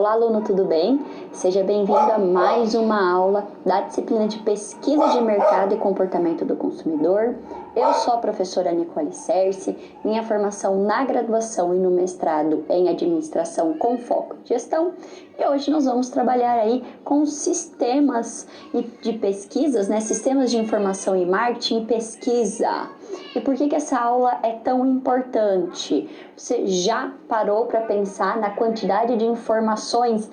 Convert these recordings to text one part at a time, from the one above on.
Olá, aluno, tudo bem? Seja bem-vindo a mais uma aula da disciplina de Pesquisa de Mercado e Comportamento do Consumidor. Eu sou a professora Nicole Cerci, minha formação na graduação e no mestrado em Administração com foco em Gestão. E hoje nós vamos trabalhar aí com sistemas de pesquisas, sistemas de informação e marketing e pesquisa. E por que essa aula é tão importante? Você já parou para pensar na quantidade de informações,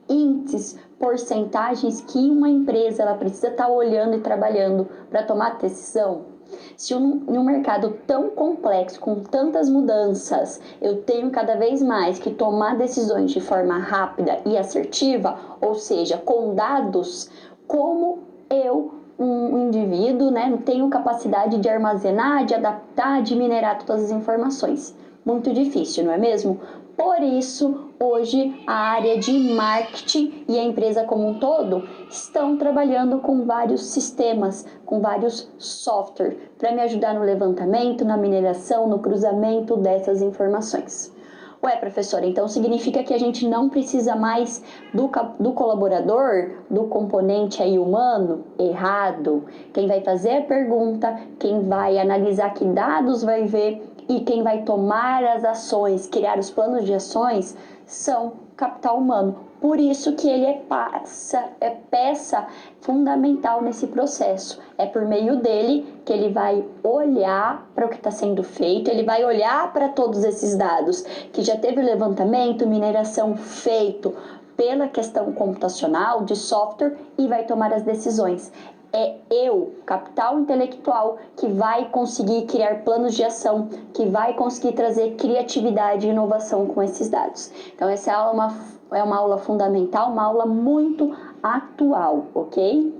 índices, porcentagens que uma empresa ela precisa estar olhando e trabalhando para tomar decisão? Se em um mercado tão complexo, com tantas mudanças, eu tenho cada vez mais que tomar decisões de forma rápida e assertiva, ou seja, com dados, como eu, um indivíduo, não tenho capacidade de armazenar, de adaptar, de minerar todas as informações? Muito difícil, não é mesmo? Por isso, hoje, a área de marketing e a empresa como um todo estão trabalhando com vários sistemas, com vários softwares, para me ajudar no levantamento, na mineração, no cruzamento dessas informações. Ué, professora, então significa que a gente não precisa mais do colaborador, do componente aí humano? Errado. Quem vai fazer a pergunta, quem vai analisar que dados vai ver e quem vai tomar as ações, criar os planos de ações, são capital humano. Por isso que ele é peça fundamental nesse processo. É por meio dele que ele vai olhar para o que está sendo feito, ele vai olhar para todos esses dados, que já teve o levantamento, mineração feito pela questão computacional, de software, e vai tomar as decisões. É capital intelectual, que vai conseguir criar planos de ação, que vai conseguir trazer criatividade e inovação com esses dados. Então, essa aula é uma aula fundamental, uma aula muito atual, ok?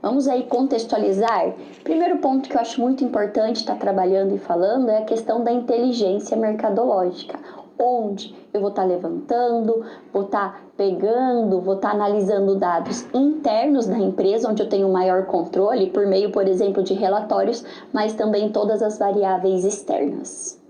Vamos aí contextualizar. Primeiro ponto que eu acho muito importante estar trabalhando e falando é a questão da inteligência mercadológica, onde eu vou estar levantando, vou estar pegando, vou estar analisando dados internos da empresa, onde eu tenho maior controle, por meio, por exemplo, de relatórios, mas também todas as variáveis externas.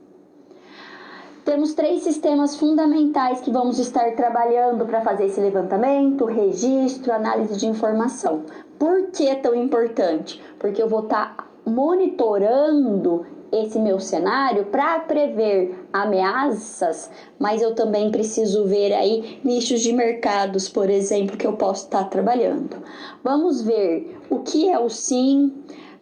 Temos 3 sistemas fundamentais que vamos estar trabalhando para fazer esse levantamento, registro, análise de informação. Por que é tão importante? Porque eu vou estar monitorando esse meu cenário para prever ameaças, mas eu também preciso ver aí nichos de mercados, por exemplo, que eu posso estar trabalhando. Vamos ver o que é o SIM.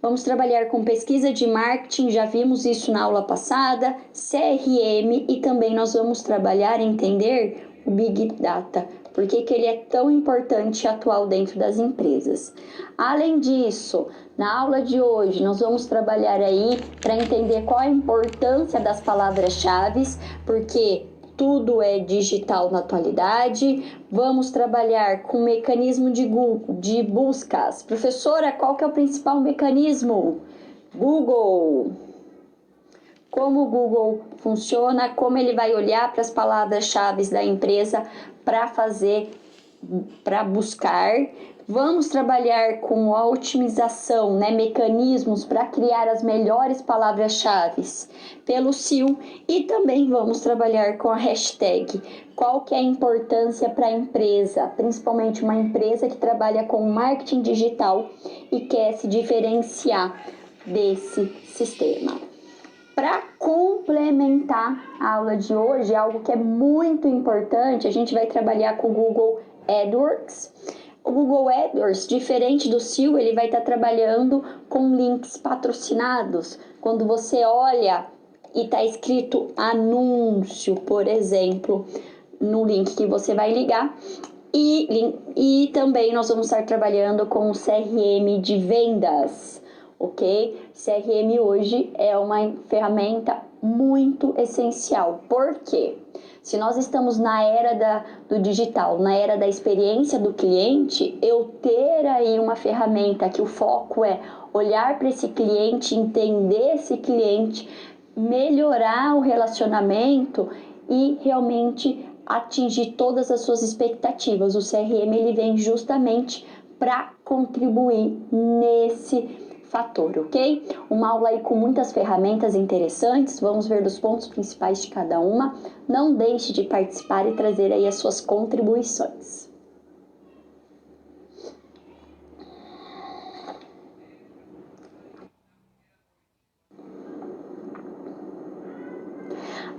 Vamos trabalhar com pesquisa de marketing, já vimos isso na aula passada, CRM, e também nós vamos trabalhar e entender o Big Data, por que ele é tão importante e atual dentro das empresas. Além disso, na aula de hoje, nós vamos trabalhar aí para entender qual a importância das palavras-chave, porque tudo é digital na atualidade. Vamos trabalhar com o mecanismo de buscas. Professora, qual que é o principal mecanismo? Google. Como o Google funciona, como ele vai olhar para as palavras-chave da empresa para buscar. Vamos trabalhar com a otimização, mecanismos para criar as melhores palavras-chave pelo SEO, e também vamos trabalhar com a hashtag. Qual que é a importância para a empresa, principalmente uma empresa que trabalha com marketing digital e quer se diferenciar desse sistema. Para complementar a aula de hoje, algo que é muito importante, a gente vai trabalhar com o Google AdWords. O Google AdWords, diferente do SEO, ele vai estar trabalhando com links patrocinados. Quando você olha e está escrito anúncio, por exemplo, no link que você vai ligar. E também nós vamos estar trabalhando com o CRM de vendas, ok? CRM hoje é uma ferramenta muito essencial. Por quê? Se nós estamos na era do digital, na era da experiência do cliente, eu ter aí uma ferramenta que o foco é olhar para esse cliente, entender esse cliente, melhorar o relacionamento e realmente atingir todas as suas expectativas. O CRM ele vem justamente para contribuir nesse fator, ok? Uma aula aí com muitas ferramentas interessantes, vamos ver dos pontos principais de cada uma. Não deixe de participar e trazer aí as suas contribuições.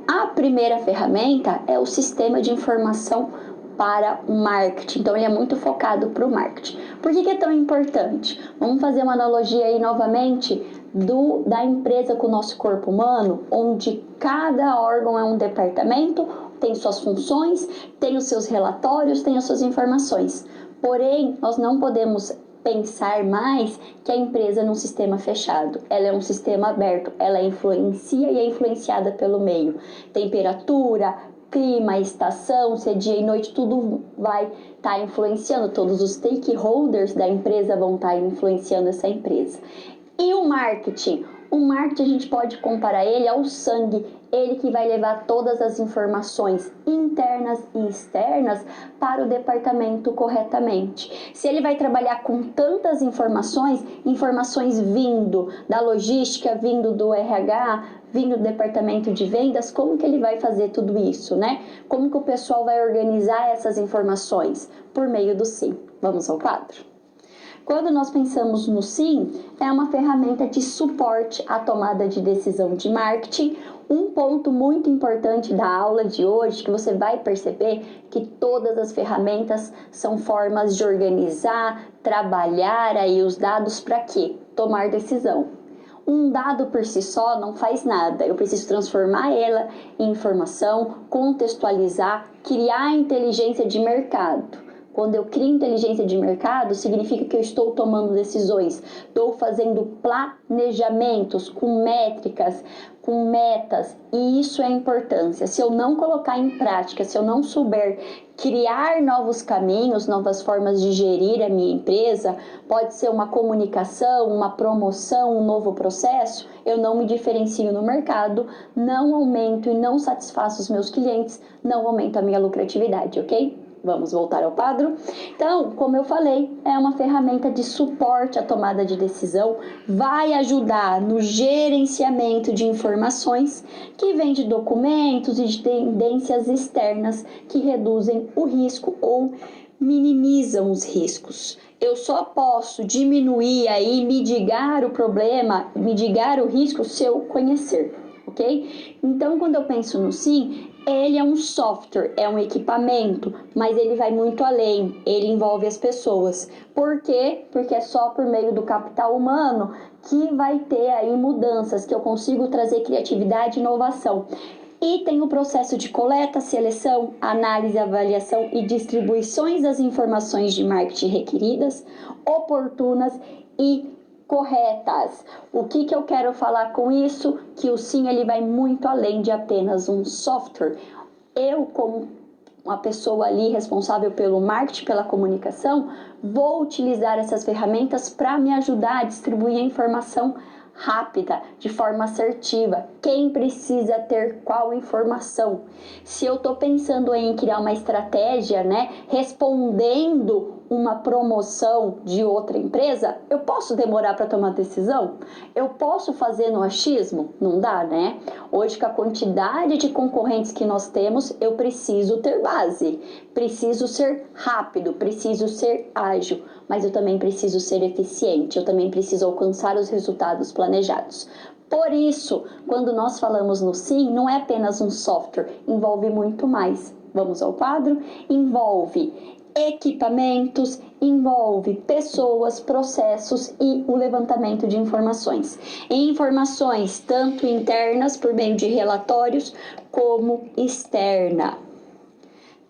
A primeira ferramenta é o sistema de informação para o marketing, então ele é muito focado para o marketing. Por que é tão importante? Vamos fazer uma analogia aí novamente da empresa com o nosso corpo humano, onde cada órgão é um departamento, tem suas funções, tem os seus relatórios, tem as suas informações. Porém, nós não podemos pensar mais que a empresa é num sistema fechado. Ela é um sistema aberto, ela influencia e é influenciada pelo meio. Temperatura, clima, estação, se é dia e noite, tudo vai estar influenciando. Todos os stakeholders da empresa vão estar influenciando essa empresa. E o marketing? O marketing a gente pode comparar ele ao sangue, ele que vai levar todas as informações internas e externas para o departamento corretamente. Se ele vai trabalhar com tantas informações vindo da logística, vindo do RH, vindo do departamento de vendas, como que ele vai fazer tudo isso, né? Como que o pessoal vai organizar essas informações? Por meio do SIM. Vamos ao quadro? Quando nós pensamos no SIM, é uma ferramenta de suporte à tomada de decisão de marketing. Um ponto muito importante da aula de hoje, que você vai perceber que todas as ferramentas são formas de organizar, trabalhar aí os dados para quê? Tomar decisão. Um dado por si só não faz nada, eu preciso transformar ela em informação, contextualizar, criar inteligência de mercado. Quando eu crio inteligência de mercado, significa que eu estou tomando decisões, estou fazendo planejamentos com métricas, com metas, e isso é a importância. Se eu não colocar em prática, se eu não souber criar novos caminhos, novas formas de gerir a minha empresa, pode ser uma comunicação, uma promoção, um novo processo, eu não me diferencio no mercado, não aumento e não satisfaço os meus clientes, não aumento a minha lucratividade, ok? Vamos voltar ao quadro? Então, como eu falei, é uma ferramenta de suporte à tomada de decisão, vai ajudar no gerenciamento de informações que vem de documentos e de tendências externas que reduzem o risco ou minimizam os riscos. Eu só posso diminuir aí, mitigar o problema, mitigar o risco se eu conhecer, ok? Então, quando eu penso no SIM, ele é um software, é um equipamento, mas ele vai muito além, ele envolve as pessoas. Por quê? Porque é só por meio do capital humano que vai ter aí mudanças, que eu consigo trazer criatividade e inovação. E tem o processo de coleta, seleção, análise, avaliação e distribuições das informações de marketing requeridas, oportunas e corretas. O que eu quero falar com isso? Que o SIM ele vai muito além de apenas um software. Eu, como uma pessoa ali responsável pelo marketing, pela comunicação, vou utilizar essas ferramentas para me ajudar a distribuir a informação rápida, de forma assertiva. Quem precisa ter qual informação? Se eu estou pensando em criar uma estratégia, né, respondendo uma promoção de outra empresa, eu posso demorar para tomar decisão? Eu posso fazer no achismo? Não dá, né? Hoje, com a quantidade de concorrentes que nós temos, eu preciso ter base, preciso ser rápido, preciso ser ágil, mas eu também preciso ser eficiente, eu também preciso alcançar os resultados planejados. Por isso, quando nós falamos no SIM, não é apenas um software, envolve muito mais. Vamos ao quadro? Envolve equipamentos, envolve pessoas, processos e o levantamento de informações. Informações tanto internas por meio de relatórios como externa.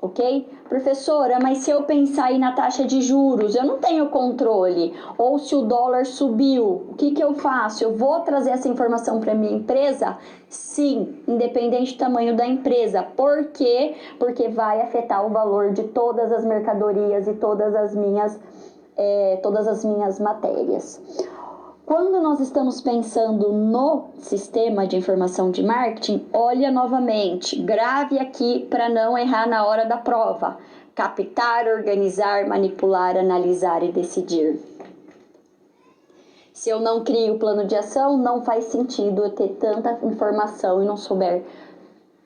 Ok? Professora, mas se eu pensar aí na taxa de juros, eu não tenho controle. Ou se o dólar subiu, o que eu faço? Eu vou trazer essa informação para minha empresa? Sim, independente do tamanho da empresa. Por quê? Porque vai afetar o valor de todas as mercadorias e todas as minhas matérias. Quando nós estamos pensando no sistema de informação de marketing, olha novamente, grave aqui para não errar na hora da prova. Captar, organizar, manipular, analisar e decidir. Se eu não crio o plano de ação, não faz sentido eu ter tanta informação e não souber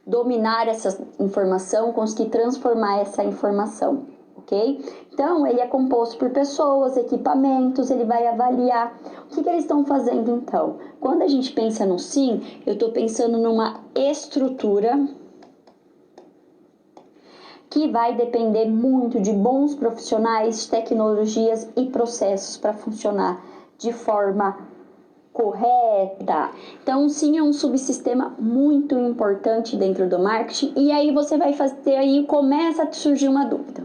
dominar essa informação, conseguir transformar essa informação, ok? Então, ele é composto por pessoas, equipamentos, ele vai avaliar o que eles estão fazendo então. Quando a gente pensa no SIM, eu estou pensando numa estrutura que vai depender muito de bons profissionais, tecnologias e processos para funcionar de forma correta. Então, sim, é um subsistema muito importante dentro do marketing. E aí você vai fazer, aí começa a surgir uma dúvida.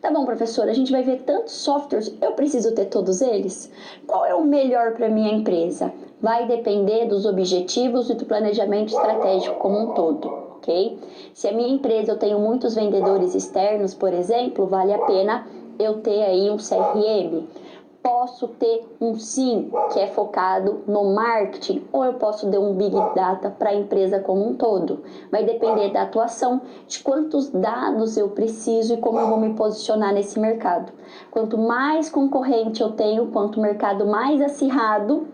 Tá bom, professora, a gente vai ver tantos softwares, eu preciso ter todos eles? Qual é o melhor para minha empresa? Vai depender dos objetivos e do planejamento estratégico como um todo, ok? Se a minha empresa eu tenho muitos vendedores externos, por exemplo, vale a pena eu ter aí um CRM. Posso ter um SIM que é focado no marketing ou eu posso ter um Big Data para a empresa como um todo. Vai depender da atuação, de quantos dados eu preciso e como eu vou me posicionar nesse mercado. Quanto mais concorrente eu tenho, quanto o mercado mais acirrado,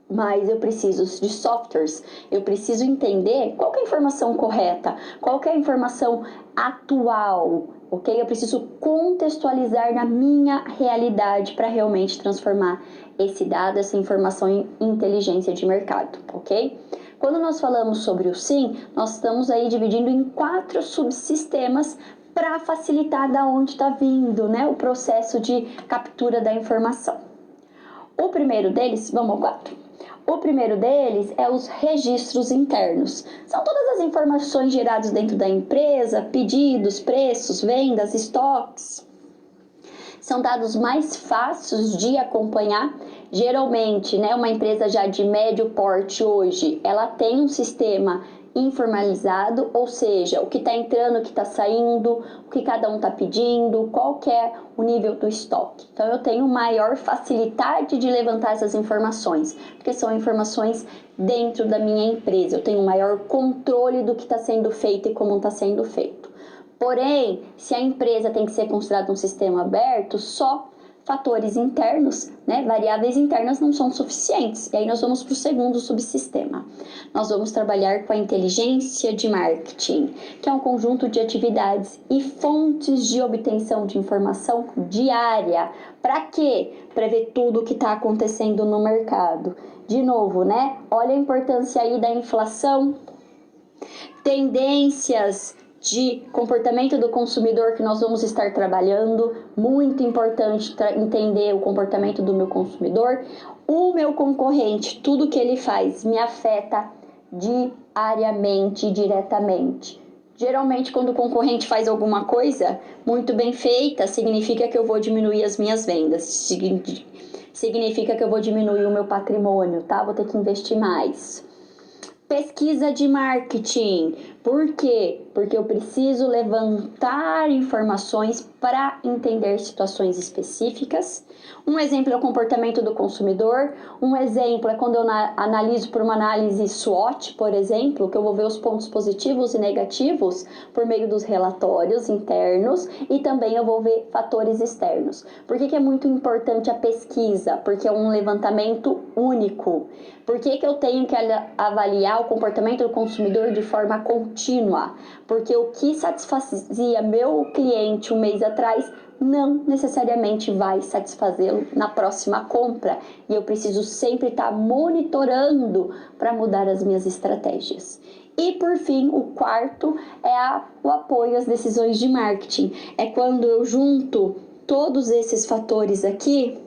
mais eu preciso de softwares, eu preciso entender qual que é a informação correta, qual que é a informação atual, ok? Eu preciso contextualizar na minha realidade para realmente transformar esse dado, essa informação em inteligência de mercado, ok? Quando nós falamos sobre o SIM, nós estamos aí dividindo em 4 subsistemas para facilitar da onde está vindo, né, o processo de captura da informação. O primeiro deles, vamos ao 4. O primeiro deles é os registros internos. São todas as informações geradas dentro da empresa, pedidos, preços, vendas, estoques. São dados mais fáceis de acompanhar. Geralmente, né, uma empresa já de médio porte hoje, ela tem um sistema informalizado, ou seja, o que está entrando, o que está saindo, o que cada um está pedindo, qual que é o nível do estoque. Então, eu tenho maior facilidade de levantar essas informações, porque são informações dentro da minha empresa. Eu tenho maior controle do que está sendo feito e como está sendo feito. Porém, se a empresa tem que ser considerada um sistema aberto, só fatores internos, né, variáveis internas não são suficientes. E aí nós vamos para o segundo subsistema. Nós vamos trabalhar com a inteligência de marketing, que é um conjunto de atividades e fontes de obtenção de informação diária. Para quê? Para ver tudo o que está acontecendo no mercado. De novo, né? Olha a importância aí da inflação, tendências de comportamento do consumidor que nós vamos estar trabalhando, muito importante entender o comportamento do meu consumidor. O meu concorrente, tudo que ele faz me afeta diariamente, diretamente. Geralmente, quando o concorrente faz alguma coisa muito bem feita, significa que eu vou diminuir as minhas vendas, significa que eu vou diminuir o meu patrimônio, tá? Vou ter que investir mais. Pesquisa de marketing. Por quê? Porque eu preciso levantar informações para entender situações específicas. Um exemplo é o comportamento do consumidor. Um exemplo é quando eu analiso por uma análise SWOT, por exemplo, que eu vou ver os pontos positivos e negativos por meio dos relatórios internos e também eu vou ver fatores externos. Por que é muito importante a pesquisa? Porque é um levantamento único. Por que eu tenho que avaliar o comportamento do consumidor de forma contínua? Porque o que satisfazia meu cliente um mês atrás não necessariamente vai satisfazê-lo na próxima compra. E eu preciso sempre estar monitorando para mudar as minhas estratégias. E por fim, o quarto é o apoio às decisões de marketing. É quando eu junto todos esses fatores aqui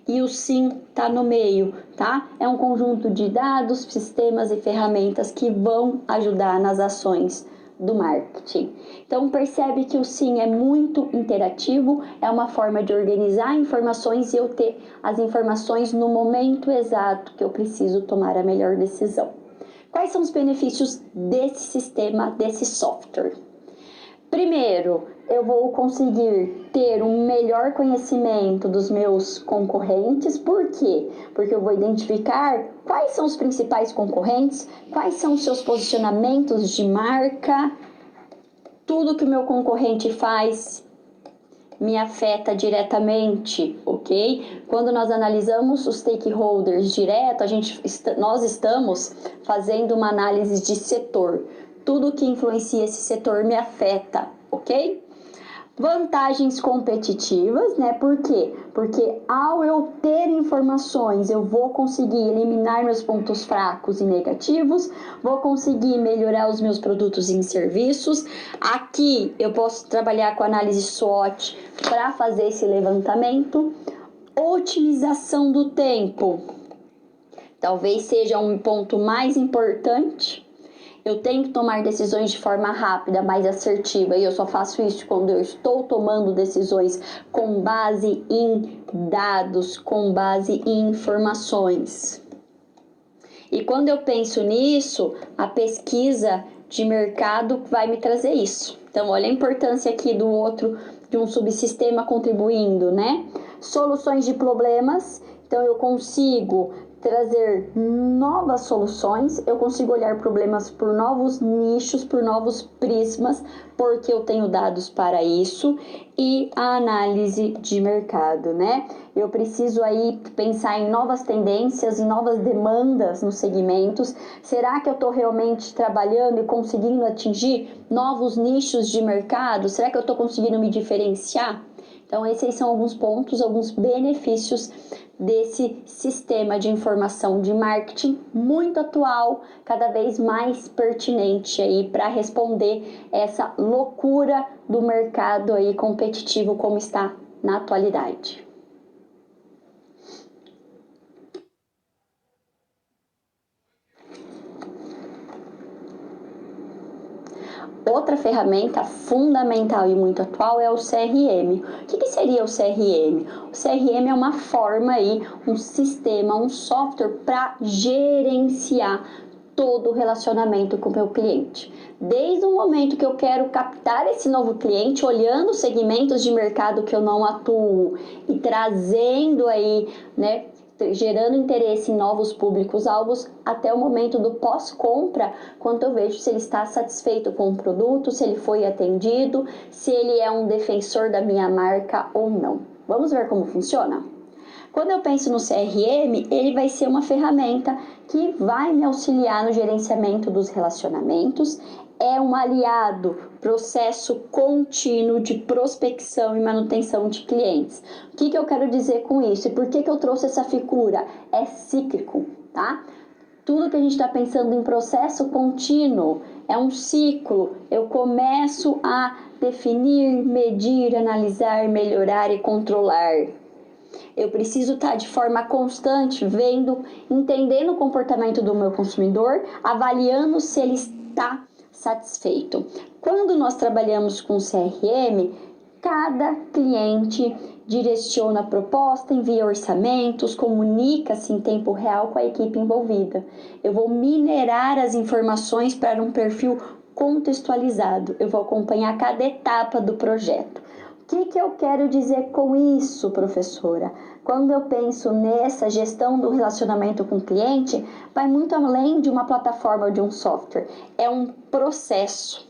e o SIM está no meio, tá? É um conjunto de dados, sistemas e ferramentas que vão ajudar nas ações do marketing. Então percebe que o SIM é muito interativo, é uma forma de organizar informações e eu ter as informações no momento exato que eu preciso tomar a melhor decisão. Quais são os benefícios desse sistema, desse software? Primeiro, eu vou conseguir ter um melhor conhecimento dos meus concorrentes. Por quê? Porque eu vou identificar quais são os principais concorrentes, quais são os seus posicionamentos de marca, tudo que o meu concorrente faz, me afeta diretamente, ok? Quando nós analisamos os stakeholders direto, nós estamos fazendo uma análise de setor. Tudo que influencia esse setor me afeta, ok? Vantagens competitivas, né? Por quê? Porque ao eu ter informações, eu vou conseguir eliminar meus pontos fracos e negativos, vou conseguir melhorar os meus produtos e serviços. Aqui eu posso trabalhar com análise SWOT para fazer esse levantamento. Otimização do tempo. Talvez seja um ponto mais importante. Eu tenho que tomar decisões de forma rápida, mais assertiva, e eu só faço isso quando eu estou tomando decisões com base em dados, com base em informações. E quando eu penso nisso, a pesquisa de mercado vai me trazer isso. Então, olha a importância aqui de um subsistema contribuindo, né? Soluções de problemas. Então, eu consigo trazer novas soluções, eu consigo olhar problemas por novos nichos, por novos prismas, porque eu tenho dados para isso, e a análise de mercado, né? Eu preciso aí pensar em novas tendências, em novas demandas nos segmentos. Será que eu estou realmente trabalhando e conseguindo atingir novos nichos de mercado? Será que eu estou conseguindo me diferenciar? Então, esses são alguns pontos, alguns benefícios desse sistema de informação de marketing muito atual, cada vez mais pertinente aí para responder essa loucura do mercado aí competitivo como está na atualidade. Outra ferramenta fundamental e muito atual é o CRM. O que seria o CRM? O CRM é uma forma aí, um sistema, um software para gerenciar todo o relacionamento com o meu cliente. Desde o momento que eu quero captar esse novo cliente, olhando segmentos de mercado que eu não atuo e trazendo aí, né, gerando interesse em novos públicos-alvos, até o momento do pós-compra, quando eu vejo se ele está satisfeito com o produto, se ele foi atendido, se ele é um defensor da minha marca ou não. Vamos ver como funciona? Quando eu penso no CRM, ele vai ser uma ferramenta que vai me auxiliar no gerenciamento dos relacionamentos, é um aliado, processo contínuo de prospecção e manutenção de clientes. O que eu quero dizer com isso? E por que eu trouxe essa figura? É cíclico, tá? Tudo que a gente está pensando em processo contínuo é um ciclo. Eu começo a definir, medir, analisar, melhorar e controlar. Eu preciso estar de forma constante vendo, entendendo o comportamento do meu consumidor, avaliando se ele está satisfeito. Quando nós trabalhamos com CRM, cada cliente direciona a proposta, envia orçamentos, comunica-se em tempo real com a equipe envolvida. Eu vou minerar as informações para um perfil contextualizado. Eu vou acompanhar cada etapa do projeto. O que eu quero dizer com isso, professora? Quando eu penso nessa gestão do relacionamento com o cliente, vai muito além de uma plataforma ou de um software. É um processo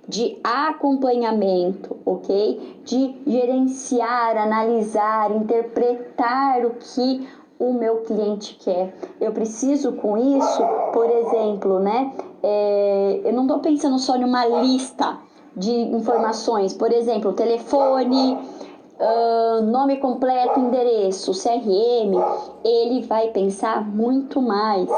de acompanhamento, ok? De gerenciar, analisar, interpretar o que o meu cliente quer. Eu preciso com isso, por exemplo, né? Eu não estou pensando só em uma lista de informações, por exemplo, telefone, nome completo, endereço, CRM, ele vai pensar muito mais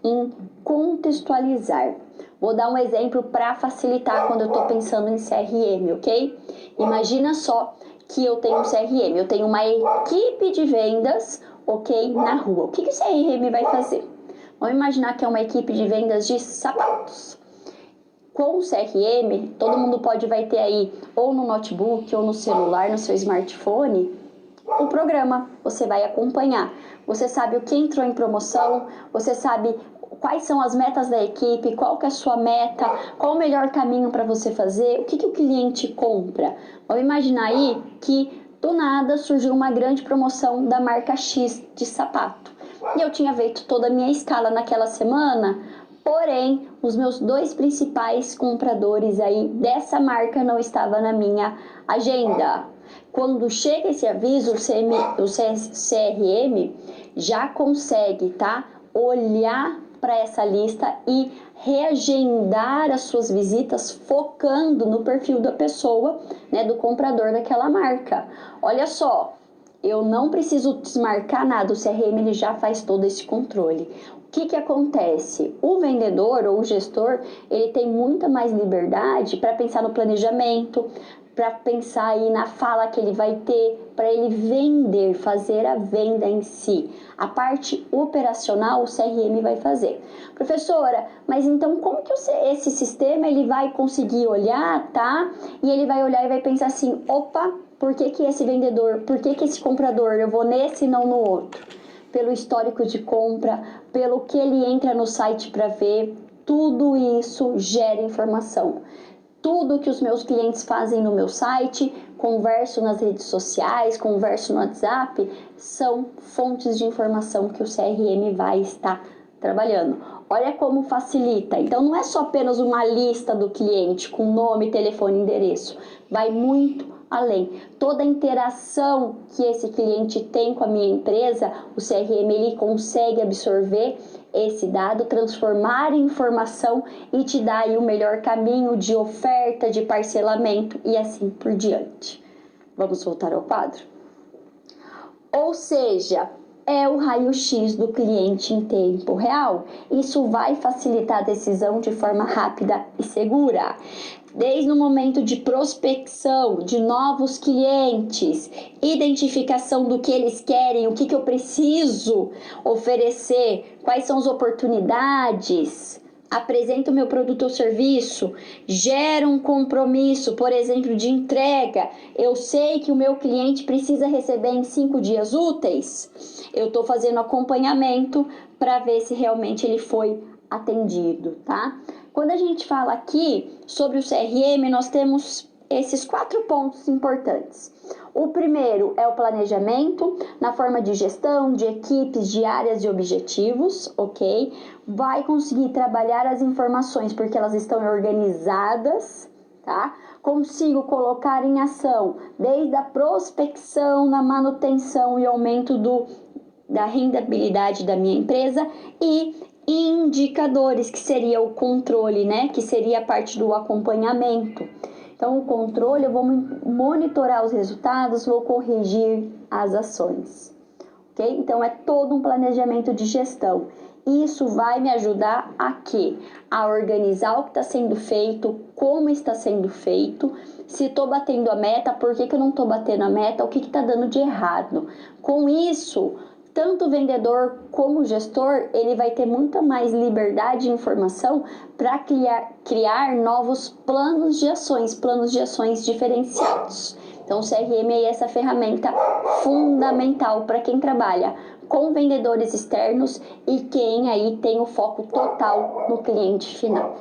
em contextualizar. Vou dar um exemplo para facilitar quando eu estou pensando em CRM, ok? Imagina só que eu tenho um CRM, eu tenho uma equipe de vendas, ok, na rua. O que o CRM vai fazer? Vamos imaginar que é uma equipe de vendas de sapatos. Com o CRM, todo mundo vai ter aí, ou no notebook, ou no celular, no seu smartphone, o programa. Você vai acompanhar. Você sabe o que entrou em promoção, você sabe quais são as metas da equipe, qual que é a sua meta, qual o melhor caminho para você fazer, o que o cliente compra. Vamos imaginar aí que do nada surgiu uma grande promoção da marca X de sapato. E eu tinha feito toda a minha escala naquela semana Porém, os meus 2 principais compradores aí dessa marca não estavam na minha agenda. Quando chega esse aviso, o CRM já consegue, tá? Olhar para essa lista e reagendar as suas visitas focando no perfil da pessoa, né, do comprador daquela marca. Olha só, eu não preciso desmarcar nada, o CRM ele já faz todo esse controle. O que acontece? O vendedor ou o gestor, ele tem muita mais liberdade para pensar no planejamento, para pensar aí na fala que ele vai ter, para ele vender, fazer a venda em si. A parte operacional o CRM vai fazer. Professora, mas então como que esse sistema ele vai conseguir olhar, tá? E ele vai olhar e vai pensar assim, opa, por que esse vendedor, por que esse comprador, eu vou nesse e não no outro? Pelo histórico de compra, pelo que ele entra no site para ver, tudo isso gera informação. Tudo que os meus clientes fazem no meu site, converso nas redes sociais, converso no WhatsApp, são fontes de informação que o CRM vai estar trabalhando. Olha como facilita. Então não é só apenas uma lista do cliente com nome, telefone, endereço. Vai muito além. Toda a interação que esse cliente tem com a minha empresa, o CRM ele consegue absorver esse dado, transformar em informação e te dar aí o melhor caminho de oferta, de parcelamento e assim por diante. Vamos voltar ao quadro? Ou seja, é o raio-x do cliente em tempo real. Isso vai facilitar a decisão de forma rápida e segura. Desde o momento de prospecção de novos clientes, identificação do que eles querem, o que eu preciso oferecer, quais são as oportunidades, apresento meu produto ou serviço, gero um compromisso, por exemplo, de entrega. Eu sei que o meu cliente precisa receber em 5 dias úteis. Eu estou fazendo acompanhamento para ver se realmente ele foi atendido, tá? Quando a gente fala aqui sobre o CRM, nós temos esses 4 pontos importantes. O primeiro é o planejamento, na forma de gestão, de equipes, de áreas de objetivos, ok? Vai conseguir trabalhar as informações porque elas estão organizadas, tá? Consigo colocar em ação desde a prospecção, na manutenção e aumento da rendabilidade da minha empresa e indicadores, que seria o controle, né? Que seria a parte do acompanhamento. Então, o controle, eu vou monitorar os resultados, vou corrigir as ações, ok? Então, é todo um planejamento de gestão. Isso vai me ajudar a quê? A organizar o que está sendo feito, como está sendo feito, se estou batendo a meta, por que eu não estou batendo a meta, o que está dando de errado. Com isso, tanto o vendedor como o gestor, ele vai ter muita mais liberdade de informação para criar novos planos de ações diferenciados. Então, o CRM é essa ferramenta fundamental para quem trabalha com vendedores externos e quem aí tem o foco total no cliente final.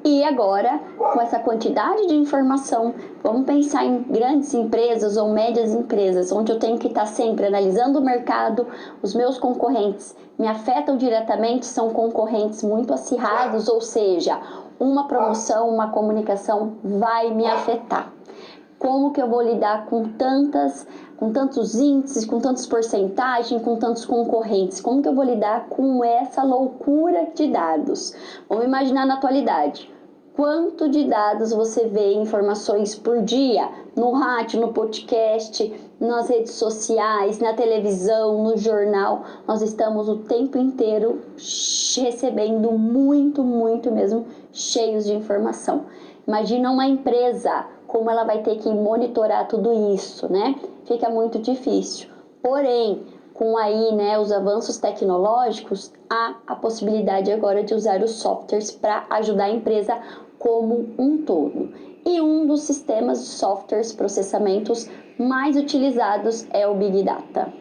E agora, com essa quantidade de informação, vamos pensar em grandes empresas ou médias empresas, onde eu tenho que estar sempre analisando o mercado, os meus concorrentes me afetam diretamente, são concorrentes muito acirrados, ou seja, uma promoção, uma comunicação vai me afetar. Como que eu vou lidar com tantos índices, com tantas porcentagens, com tantos concorrentes? Como que eu vou lidar com essa loucura de dados? Vamos imaginar na atualidade. Quanto de dados você vê informações por dia? No rádio, no podcast, nas redes sociais, na televisão, no jornal. Nós estamos o tempo inteiro recebendo muito mesmo, cheios de informação. Imagina uma empresa, como ela vai ter que monitorar tudo isso, né? Fica muito difícil. Porém, com aí, né, os avanços tecnológicos, há a possibilidade agora de usar os softwares para ajudar a empresa como um todo. E um dos sistemas de softwares, processamentos mais utilizados é o Big Data.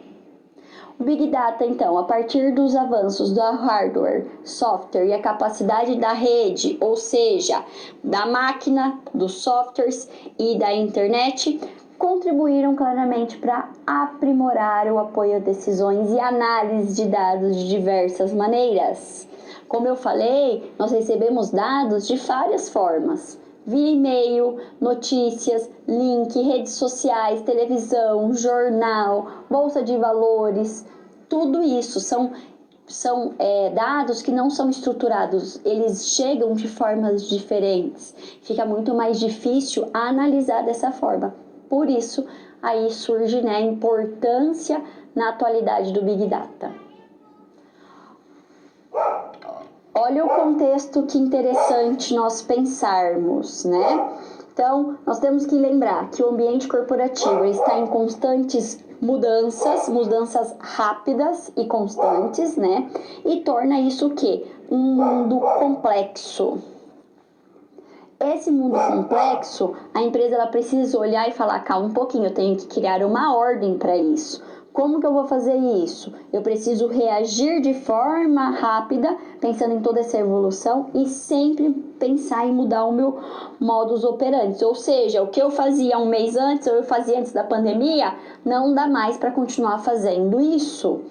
O Big Data, então, a partir dos avanços do hardware, software e a capacidade da rede, ou seja, da máquina, dos softwares e da internet, contribuíram claramente para aprimorar o apoio a decisões e análise de dados de diversas maneiras. Como eu falei, nós recebemos dados de várias formas: via e-mail, notícias, link, redes sociais, televisão, jornal, bolsa de valores. Tudo isso são dados que não são estruturados, eles chegam de formas diferentes. Fica muito mais difícil analisar dessa forma. Por isso, aí surge, né, a importância na atualidade do Big Data. Olha o contexto, que interessante nós pensarmos, né? Então, nós temos que lembrar que o ambiente corporativo está em constantes mudanças rápidas e constantes, né? E torna isso o quê? Um mundo complexo. Esse mundo complexo, a empresa ela precisa olhar e falar: calma um pouquinho, eu tenho que criar uma ordem para isso. Como que eu vou fazer isso? Eu preciso reagir de forma rápida, pensando em toda essa evolução e sempre pensar em mudar o meu modus operandi. Ou seja, o que eu fazia um mês antes, ou eu fazia antes da pandemia, não dá mais para continuar fazendo isso.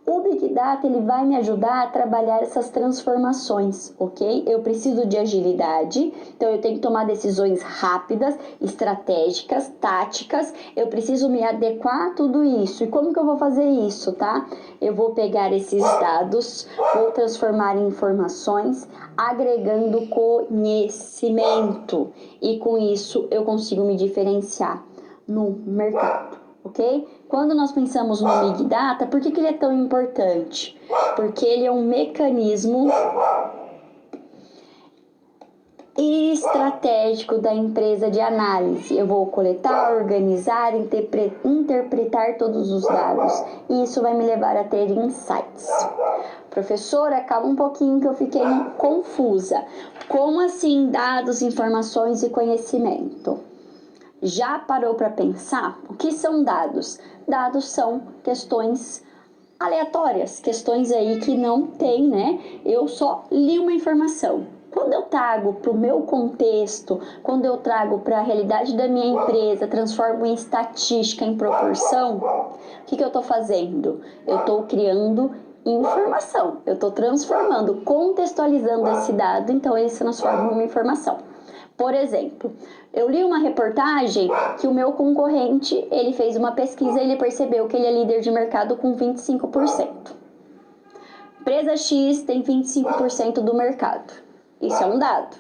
O Big Data ele vai me ajudar a trabalhar essas transformações, ok? Eu preciso de agilidade, então eu tenho que tomar decisões rápidas, estratégicas, táticas. Eu preciso me adequar a tudo isso. E como que eu vou fazer isso, tá? Eu vou pegar esses dados, vou transformar em informações, agregando conhecimento. E com isso eu consigo me diferenciar no mercado. Ok? Quando nós pensamos no Big Data, por que ele é tão importante? Porque ele é um mecanismo estratégico da empresa de análise. Eu vou coletar, organizar, interpretar todos os dados. E isso vai me levar a ter insights. Professora, calma um pouquinho que eu fiquei confusa. Como assim dados, informações e conhecimento? Já parou para pensar? O que são dados? Dados são questões aleatórias, questões aí que não tem, né? Eu só li uma informação. Quando eu trago para o meu contexto, quando eu trago para a realidade da minha empresa, transformo em estatística, em proporção, o que eu estou fazendo? Eu estou criando informação, eu estou transformando, contextualizando esse dado, então ele se transforma em uma informação. Por exemplo, eu li uma reportagem que o meu concorrente, ele fez uma pesquisa e ele percebeu que ele é líder de mercado com 25%. Empresa X tem 25% do mercado. Isso é um dado.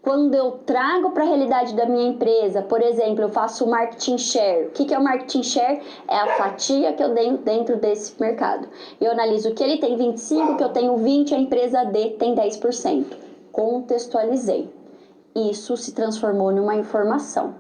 Quando eu trago para a realidade da minha empresa, por exemplo, eu faço marketing share. O que é o marketing share? É a fatia que eu tenho dentro desse mercado. Eu analiso que ele tem 25%, que eu tenho 20%, a empresa D tem 10%. Contextualizei. Isso se transformou numa informação.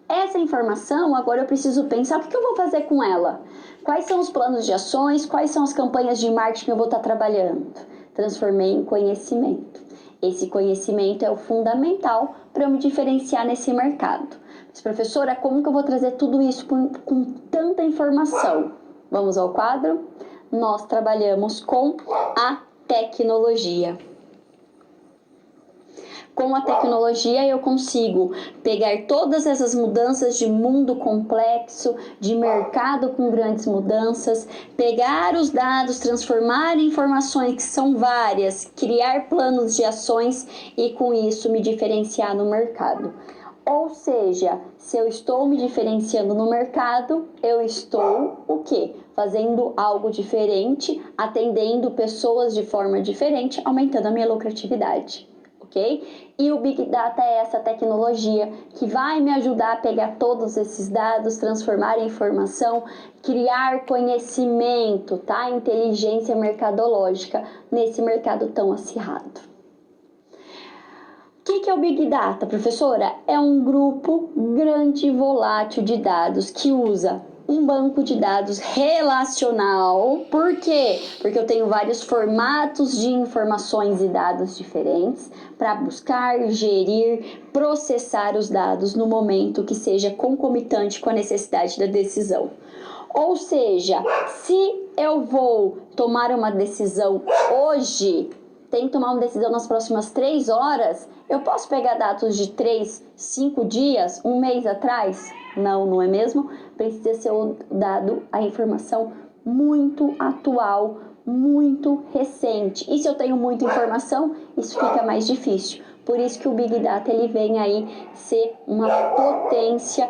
Essa informação, agora eu preciso pensar o que eu vou fazer com ela. Quais são os planos de ações, quais são as campanhas de marketing que eu vou estar trabalhando. Transformei em conhecimento. Esse conhecimento é o fundamental para eu me diferenciar nesse mercado. Mas, professora, como que eu vou trazer tudo isso com tanta informação? Vamos ao quadro? Nós trabalhamos com a tecnologia. Com a tecnologia eu consigo pegar todas essas mudanças de mundo complexo, de mercado com grandes mudanças, pegar os dados, transformar em informações que são várias, criar planos de ações e com isso me diferenciar no mercado. Ou seja, se eu estou me diferenciando no mercado, eu estou o quê? Fazendo algo diferente, atendendo pessoas de forma diferente, aumentando a minha lucratividade. Ok? E o Big Data é essa tecnologia que vai me ajudar a pegar todos esses dados, transformar em informação, criar conhecimento, tá? Inteligência mercadológica nesse mercado tão acirrado. O que é o Big Data, professora? É um grupo grande e volátil de dados que usa um banco de dados relacional. Por quê? Porque eu tenho vários formatos de informações e dados diferentes para buscar, gerir, processar os dados no momento que seja concomitante com a necessidade da decisão. Ou seja, se eu vou tomar uma decisão hoje, tenho que tomar uma decisão nas próximas 3 horas, eu posso pegar dados de 3, 5 dias, um mês atrás? Não, não é mesmo? Precisa ser dado a informação muito atual, muito recente. E se eu tenho muita informação, isso fica mais difícil. Por isso que o Big Data ele vem aí ser uma potência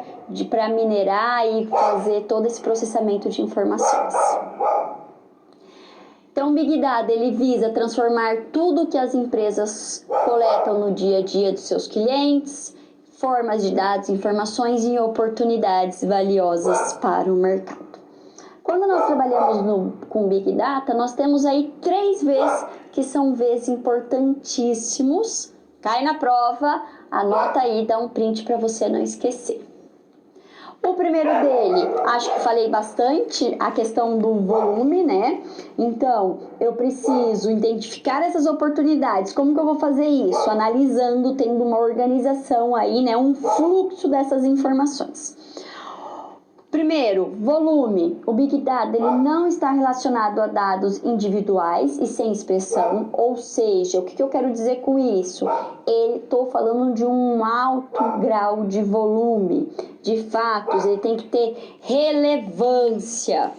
para minerar e fazer todo esse processamento de informações. Então, o Big Data ele visa transformar tudo que as empresas coletam no dia a dia dos seus clientes, formas de dados, informações e oportunidades valiosas para o mercado. Quando nós trabalhamos com Big Data, nós temos aí 3 Vs que são Vs importantíssimos. Cai na prova, anota aí, dá um print para você não esquecer. O primeiro dele, acho que falei bastante, a questão do volume, né? Então, eu preciso identificar essas oportunidades. Como que eu vou fazer isso? Analisando, tendo uma organização aí, né? Um fluxo dessas informações. Primeiro, volume. O Big Data ele não está relacionado a dados individuais e sem expressão, ou seja, o que eu quero dizer com isso? Estou falando de um alto grau de volume, de fatos, ele tem que ter relevância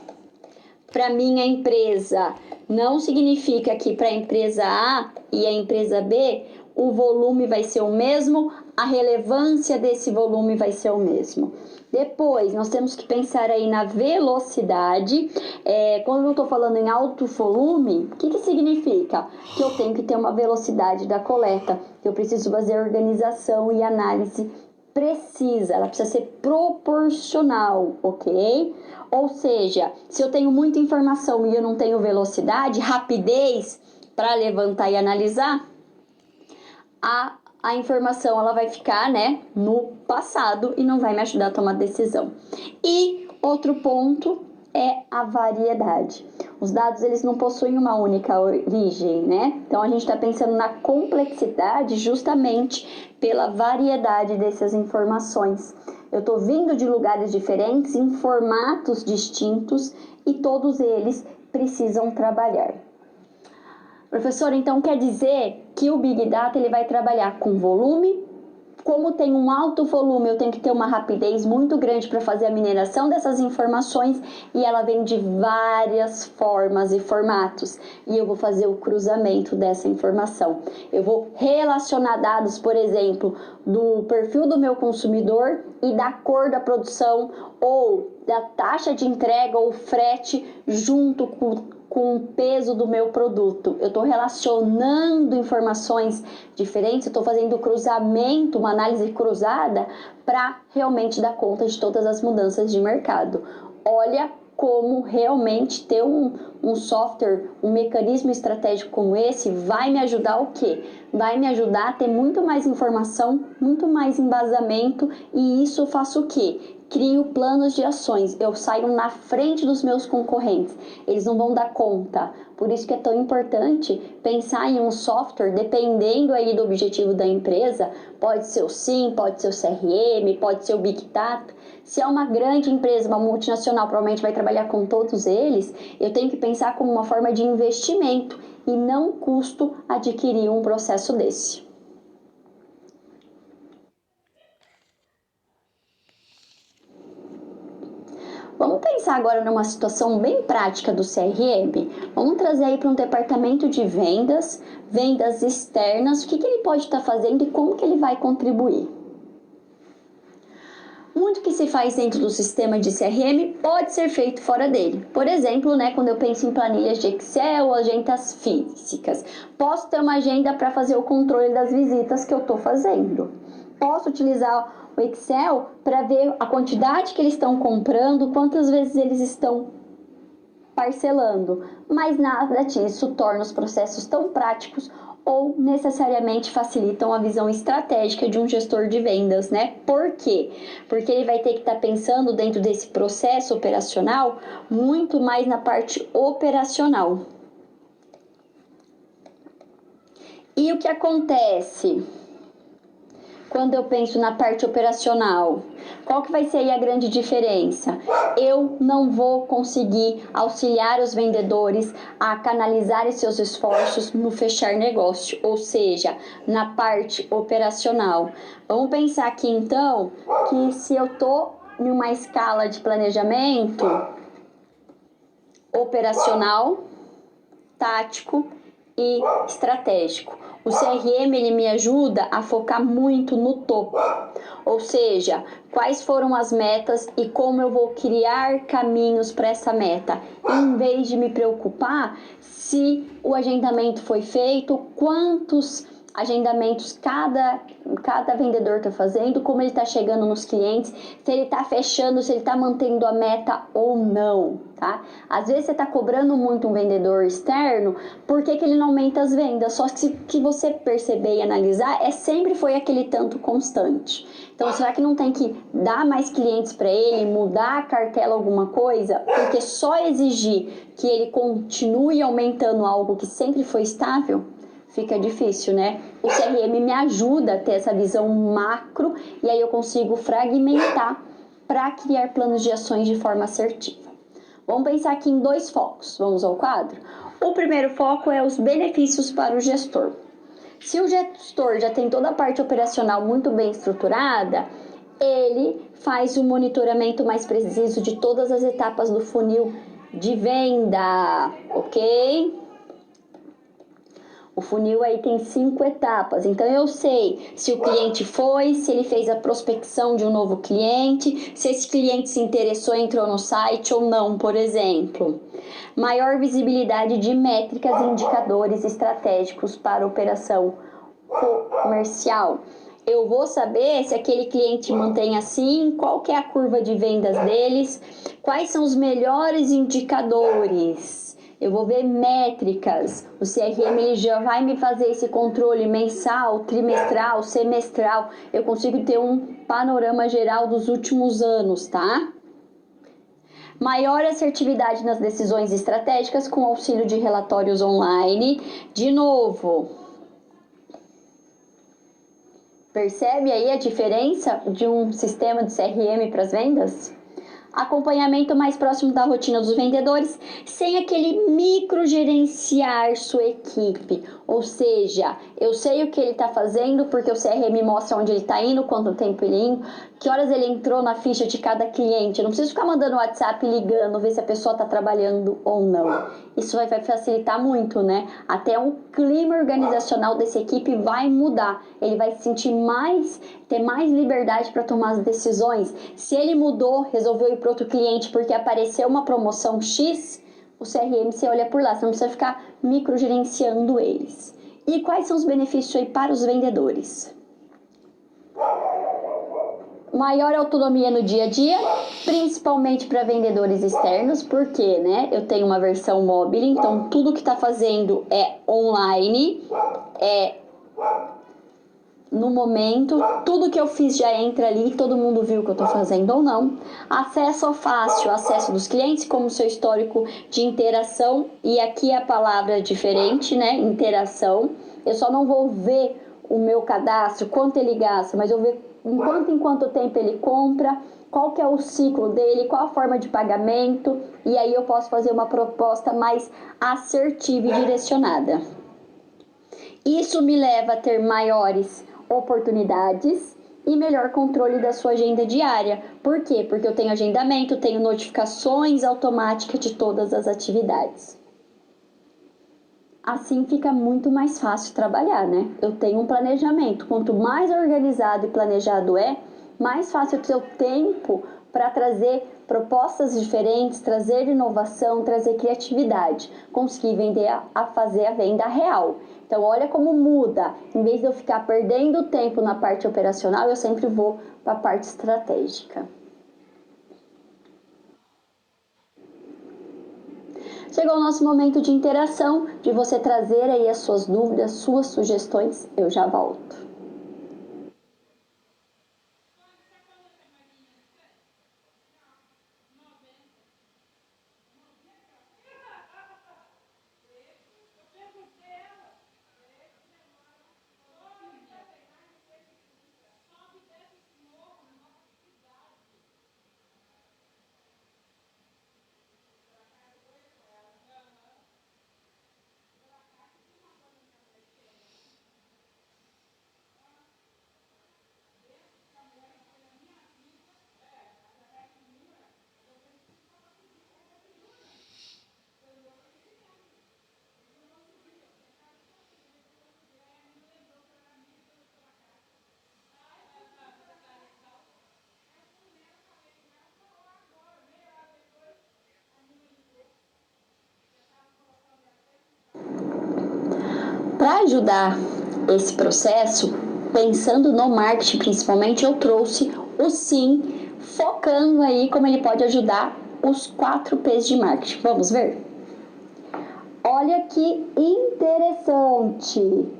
para minha empresa. Não significa que para a empresa A e a empresa B o volume vai ser o mesmo, a relevância desse volume vai ser o mesmo. Depois, nós temos que pensar aí na velocidade. Quando eu estou falando em alto volume, o que significa? Que eu tenho que ter uma velocidade da coleta, que eu preciso fazer organização e análise precisa, ela precisa ser proporcional, ok? Ou seja, se eu tenho muita informação e eu não tenho velocidade, rapidez para levantar e analisar, a informação ela vai ficar, né, no passado e não vai me ajudar a tomar decisão. E outro ponto é a variedade. Os dados eles não possuem uma única origem, né? Então a gente está pensando na complexidade justamente pela variedade dessas informações. Eu estou vindo de lugares diferentes, em formatos distintos e todos eles precisam trabalhar. Professor, então quer dizer que o Big Data ele vai trabalhar com volume? Como tem um alto volume, eu tenho que ter uma rapidez muito grande para fazer a mineração dessas informações e ela vem de várias formas e formatos. E eu vou fazer o cruzamento dessa informação. Eu vou relacionar dados, por exemplo, do perfil do meu consumidor e da cor da produção ou da taxa de entrega ou frete junto com o peso do meu produto. Eu estou relacionando informações diferentes, eu estou fazendo cruzamento, uma análise cruzada para realmente dar conta de todas as mudanças de mercado. Olha como realmente ter um software, um mecanismo estratégico como esse vai me ajudar o quê? Vai me ajudar a ter muito mais informação, muito mais embasamento e isso eu faço o quê? Crio planos de ações, eu saio na frente dos meus concorrentes, eles não vão dar conta. Por isso que é tão importante pensar em um software, dependendo aí do objetivo da empresa, pode ser o SIM, pode ser o CRM, pode ser o Big Data. Se é uma grande empresa, uma multinacional, provavelmente vai trabalhar com todos eles, eu tenho que pensar como uma forma de investimento e não custo adquirir um processo desse. Vamos pensar agora numa situação bem prática do CRM? Vamos trazer aí para um departamento de vendas, vendas externas, o que ele pode estar fazendo e como que ele vai contribuir. Muito que se faz dentro do sistema de CRM pode ser feito fora dele. Por exemplo, né, quando eu penso em planilhas de Excel, agendas físicas, posso ter uma agenda para fazer o controle das visitas que eu estou fazendo. Posso utilizar o Excel para ver a quantidade que eles estão comprando, quantas vezes eles estão parcelando, mas nada disso torna os processos tão práticos ou necessariamente facilitam a visão estratégica de um gestor de vendas, né? Por quê? Porque ele vai ter que estar pensando dentro desse processo operacional muito mais na parte operacional. E o que acontece? quando eu penso na parte operacional? Qual que vai ser aí a grande diferença? Eu não vou conseguir auxiliar os vendedores a canalizar seus esforços no fechar negócio, ou seja, na parte operacional. Vamos pensar aqui então que se eu estou em uma escala de planejamento operacional, tático e estratégico. O CRM ele me ajuda a focar muito no topo, ou seja, quais foram as metas e como eu vou criar caminhos para essa meta, em vez de me preocupar se o agendamento foi feito, quantos agendamentos cada vendedor está fazendo, como ele está chegando nos clientes, se ele está fechando, se ele está mantendo a meta ou não, tá? Às vezes você está cobrando muito um vendedor externo, por que ele não aumenta as vendas? Só que você perceber e analisar, sempre foi aquele tanto constante. Então, será que não tem que dar mais clientes para ele, mudar a cartela alguma coisa? Porque só exigir que ele continue aumentando algo que sempre foi estável, fica difícil, né? O CRM me ajuda a ter essa visão macro e aí eu consigo fragmentar para criar planos de ações de forma assertiva. Vamos pensar aqui em 2 focos. Vamos ao quadro? O primeiro foco é os benefícios para o gestor. Se o gestor já tem toda a parte operacional muito bem estruturada, ele faz o monitoramento mais preciso de todas as etapas do funil de venda, ok? O funil aí tem 5 etapas, então eu sei se o cliente foi, se ele fez a prospecção de um novo cliente, se esse cliente se interessou, entrou no site ou não, por exemplo. Maior visibilidade de métricas e indicadores estratégicos para a operação comercial. Eu vou saber se aquele cliente mantém assim, qual que é a curva de vendas deles, quais são os melhores indicadores. Eu vou ver métricas, o CRM ele já vai me fazer esse controle mensal, trimestral, semestral, eu consigo ter um panorama geral dos últimos anos, tá? Maior assertividade nas decisões estratégicas com auxílio de relatórios online. De novo, percebe aí a diferença de um sistema de CRM para as vendas? Acompanhamento mais próximo da rotina dos vendedores, sem aquele microgerenciar sua equipe. Ou seja, eu sei o que ele está fazendo porque o CRM mostra onde ele está indo, quanto tempo ele indo, que horas ele entrou na ficha de cada cliente. Eu não preciso ficar mandando WhatsApp, ligando, ver se a pessoa está trabalhando ou não. Isso vai facilitar muito, né? Até um clima organizacional dessa equipe vai mudar. Ele vai se sentir ter mais liberdade para tomar as decisões. Se ele mudou, resolveu ir para outro cliente porque apareceu uma promoção X, o CRM você olha por lá, você não precisa ficar microgerenciando eles. E quais são os benefícios aí para os vendedores? Maior autonomia no dia a dia, principalmente para vendedores externos, porque, né, eu tenho uma versão móvel, então tudo que está fazendo é online, é no momento, tudo que eu fiz já entra ali, todo mundo viu o que eu estou fazendo ou não. Acesso fácil, acesso dos clientes, como seu histórico de interação, e aqui a palavra é diferente, né, interação. Eu só não vou ver o meu cadastro, quanto ele gasta, mas eu ver em quanto tempo ele compra, qual que é o ciclo dele, qual a forma de pagamento, e aí eu posso fazer uma proposta mais assertiva e direcionada. Isso me leva a ter maiores oportunidades e melhor controle da sua agenda diária. Por quê? Porque eu tenho agendamento, tenho notificações automáticas de todas as atividades. Assim fica muito mais fácil trabalhar, né? Eu tenho um planejamento. Quanto mais organizado e planejado mais fácil eu ter o tempo para trazer propostas diferentes, trazer inovação, trazer criatividade, conseguir vender a fazer a venda real. Então olha como muda. Em vez de eu ficar perdendo tempo na parte operacional, eu sempre vou para a parte estratégica. Chegou o nosso momento de interação, de você trazer aí as suas dúvidas, suas sugestões. Eu já volto. para ajudar esse processo, pensando no marketing principalmente, eu trouxe o Sim, focando aí como ele pode ajudar os 4 P's de marketing. Vamos ver? Olha que interessante!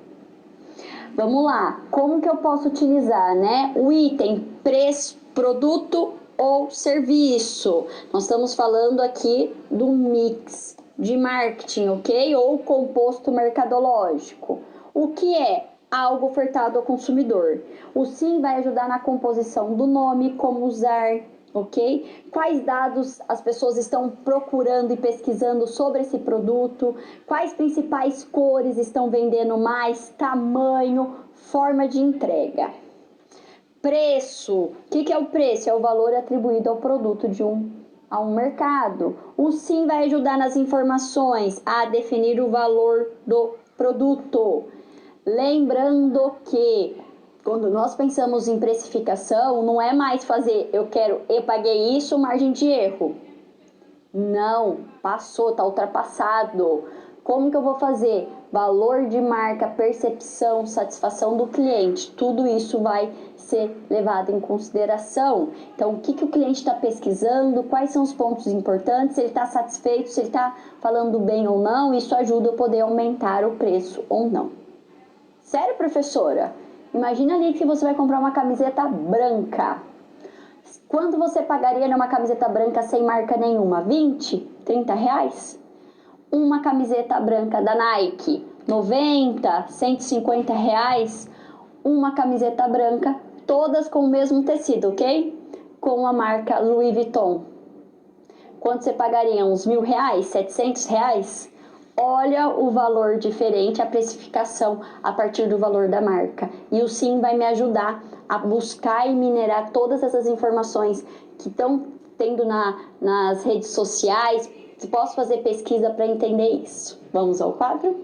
Vamos lá, como que eu posso utilizar, né? O item, preço, produto ou serviço. Nós estamos falando aqui do mix de marketing, ok? Ou composto mercadológico. O que é algo ofertado ao consumidor? O Sim vai ajudar na composição do nome, como usar, ok? Quais dados as pessoas estão procurando e pesquisando sobre esse produto? Quais principais cores estão vendendo mais? Tamanho, forma de entrega. Preço. O que é o preço? É o valor atribuído ao produto a um mercado. O Sim vai ajudar nas informações a definir o valor do produto. Lembrando que quando nós pensamos em precificação, não é mais fazer eu paguei isso, margem de erro. Não, passou, está ultrapassado. Como que eu vou fazer? Valor de marca, percepção, satisfação do cliente, tudo isso vai ser levado em consideração. Então, o que o cliente está pesquisando, quais são os pontos importantes, se ele está satisfeito, se ele está falando bem ou não, isso ajuda a poder aumentar o preço ou não. Sério, professora? Imagina ali que você vai comprar uma camiseta branca. Quanto você pagaria numa camiseta branca sem marca nenhuma? 20? 30 reais? Uma camiseta branca da Nike, 90, 150 reais. Uma camiseta branca, todas com o mesmo tecido, ok? Com a marca Louis Vuitton. Quanto você pagaria? Uns 1.000 reais? 700 reais? Olha o valor diferente, a precificação a partir do valor da marca. E o Sim vai me ajudar a buscar e minerar todas essas informações que estão tendo nas redes sociais. Posso fazer pesquisa para entender isso. Vamos ao quadro?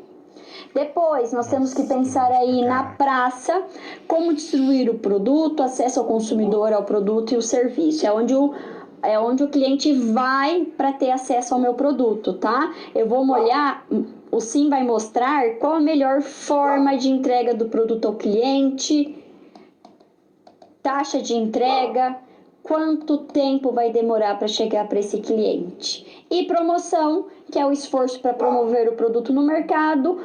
Depois, nós temos que pensar aí na praça, como distribuir o produto, acesso ao consumidor, ao produto e o serviço. É onde o cliente vai para ter acesso ao meu produto, tá? Eu vou olhar, o Sim vai mostrar qual a melhor forma de entrega do produto ao cliente, taxa de entrega, quanto tempo vai demorar para chegar para esse cliente. E promoção, que é o esforço para promover o produto no mercado.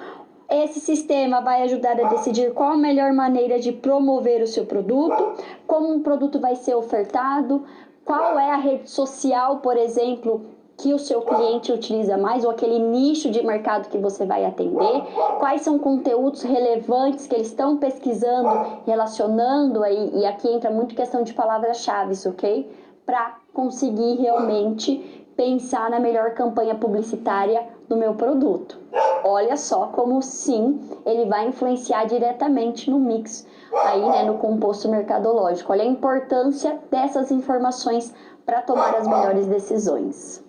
Esse sistema vai ajudar a decidir qual a melhor maneira de promover o seu produto, como um produto vai ser ofertado, qual é a rede social, por exemplo, que o seu cliente utiliza mais, ou aquele nicho de mercado que você vai atender, quais são conteúdos relevantes que eles estão pesquisando, relacionando aí, e aqui entra muito questão de palavras-chave, ok? Para conseguir realmente pensar na melhor campanha publicitária do meu produto. Olha só como Sim, ele vai influenciar diretamente no mix, aí, né, no composto mercadológico. Olha a importância dessas informações para tomar as melhores decisões.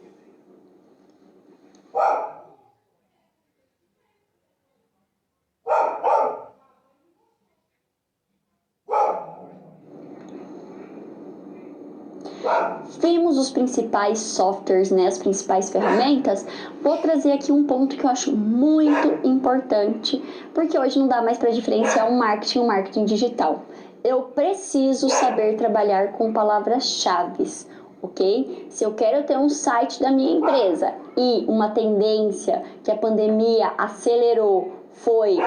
Vimos os principais softwares, né, as principais ferramentas. Vou trazer aqui um ponto que eu acho muito importante, porque hoje não dá mais para diferenciar um marketing digital. Eu preciso saber trabalhar com palavras-chave, ok? Se eu quero ter um site da minha empresa e uma tendência que a pandemia acelerou foi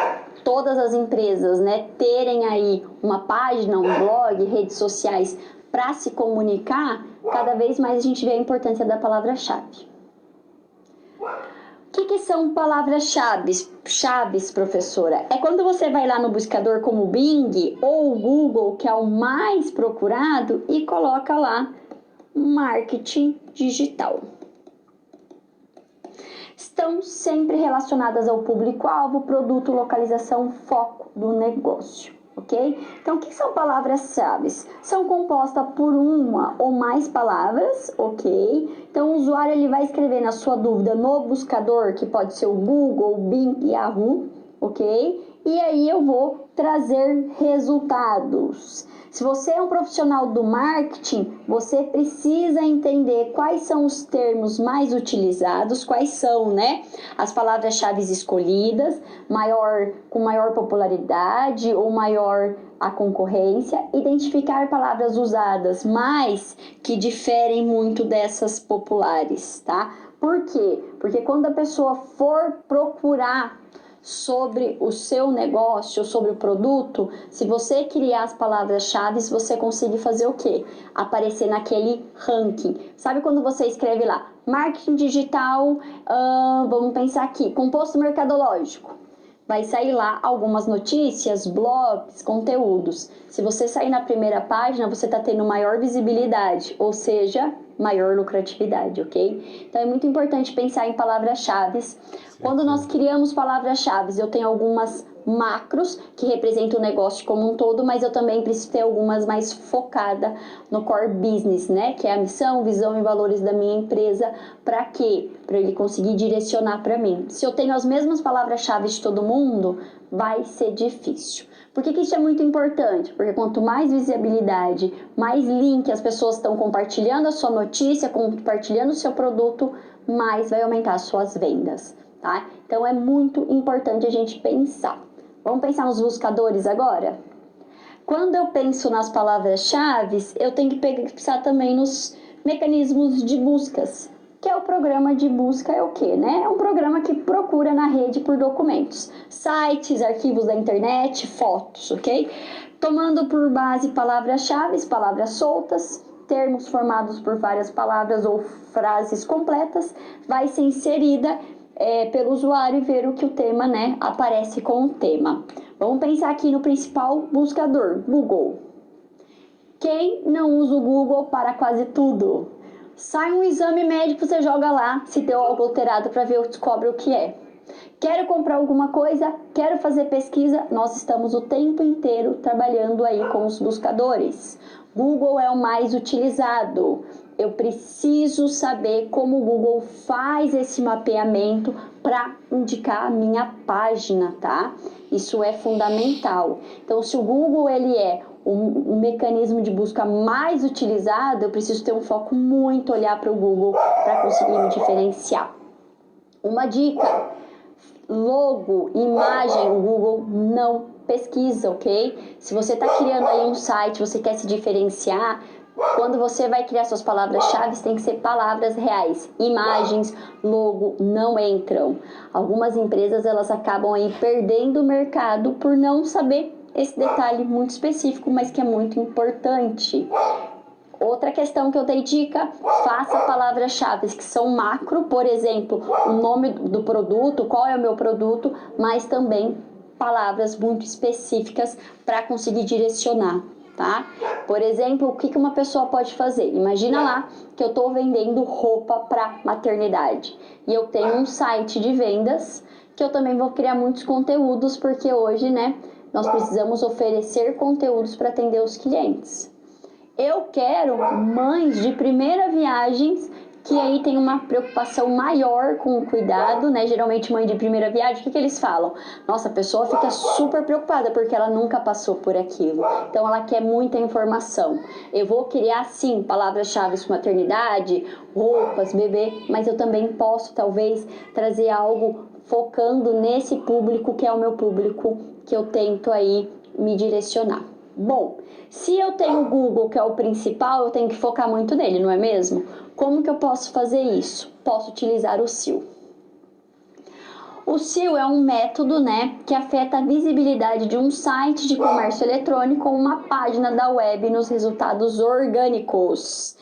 todas as empresas, né, terem aí uma página, um blog, redes sociais para se comunicar, cada vez mais a gente vê a importância da palavra-chave. O que são palavras-chave, professora? É quando você vai lá no buscador como o Bing ou o Google, que é o mais procurado, e coloca lá marketing digital. Estão sempre relacionadas ao público-alvo, produto, localização, foco do negócio. Ok? Então, o que são palavras-chave? São compostas por uma ou mais palavras, ok? Então, o usuário ele vai escrever na sua dúvida no buscador, que pode ser o Google, Bing, Yahoo, ok? E aí eu vou trazer resultados. Se você é um profissional do marketing, você precisa entender quais são os termos mais utilizados, quais são, né, as palavras-chave escolhidas, com maior popularidade ou maior a concorrência, identificar palavras usadas, mas que diferem muito dessas populares, tá? Por quê? Porque quando a pessoa for procurar sobre o seu negócio, sobre o produto, se você criar as palavras-chave, você consegue fazer o quê? Aparecer naquele ranking. Sabe quando você escreve lá, marketing digital, vamos pensar aqui, composto mercadológico. Vai sair lá algumas notícias, blogs, conteúdos. Se você sair na primeira página, você está tendo maior visibilidade, ou seja, maior lucratividade, ok? Então é muito importante pensar em palavras-chave. Quando nós criamos palavras-chave, eu tenho algumas macros que representam o negócio como um todo, mas eu também preciso ter algumas mais focada no core business, né? Que é a missão, visão e valores da minha empresa. Para quê? Para ele conseguir direcionar para mim. Se eu tenho as mesmas palavras-chave de todo mundo, vai ser difícil. Por que isso é muito importante? Porque quanto mais visibilidade, mais link as pessoas estão compartilhando a sua notícia, compartilhando o seu produto, mais vai aumentar as suas vendas, tá? Então é muito importante a gente pensar. Vamos pensar nos buscadores agora? Quando eu penso nas palavras-chave, eu tenho que pensar também nos mecanismos de buscas. Que é o programa de busca é o quê, né? É um programa que procura na rede por documentos, sites, arquivos da internet, fotos, ok? Tomando por base palavras-chave, palavras soltas, termos formados por várias palavras ou frases completas, vai ser inserida pelo usuário e ver o que o tema, né, aparece com o tema. Vamos pensar aqui no principal buscador, Google. Quem não usa o Google para quase tudo? Sai um exame médico, você joga lá, se deu algo alterado para ver, descobre o que é. Quero comprar alguma coisa, quero fazer pesquisa, nós estamos o tempo inteiro trabalhando aí com os buscadores. Google é o mais utilizado. Eu preciso saber como o Google faz esse mapeamento para indicar a minha página, tá? Isso é fundamental. Então, se o Google ele é o mecanismo de busca mais utilizado, eu preciso ter um foco muito, olhar para o Google para conseguir me diferenciar. Uma dica, logo, imagem, o Google não pesquisa, ok? Se você está criando aí um site, você quer se diferenciar, quando você vai criar suas palavras-chave, tem que ser palavras reais. Imagens, logo não entram. Algumas empresas elas acabam aí perdendo o mercado por não saber esse detalhe muito específico, mas que é muito importante. Outra questão que eu dei dica, faça palavras-chave que são macro, por exemplo, o nome do produto, qual é o meu produto, mas também palavras muito específicas para conseguir direcionar, tá? Por exemplo, o que uma pessoa pode fazer? Imagina lá que eu estou vendendo roupa para maternidade e eu tenho um site de vendas que eu também vou criar muitos conteúdos, porque hoje, né, nós precisamos oferecer conteúdos para atender os clientes. Eu quero mães de primeira viagem que aí tem uma preocupação maior com o cuidado, né? Geralmente mãe de primeira viagem, o que eles falam? Nossa, a pessoa fica super preocupada porque ela nunca passou por aquilo. Então ela quer muita informação. Eu vou criar sim palavras-chave de maternidade, roupas, bebê, mas eu também posso talvez trazer algo focando nesse público que é o meu público que eu tento aí me direcionar. Bom, se eu tenho o Google, que é o principal, eu tenho que focar muito nele, não é mesmo? Como que eu posso fazer isso? Posso utilizar o SEO. O SEO é um método, né, que afeta a visibilidade de um site de comércio eletrônico ou uma página da web nos resultados orgânicos.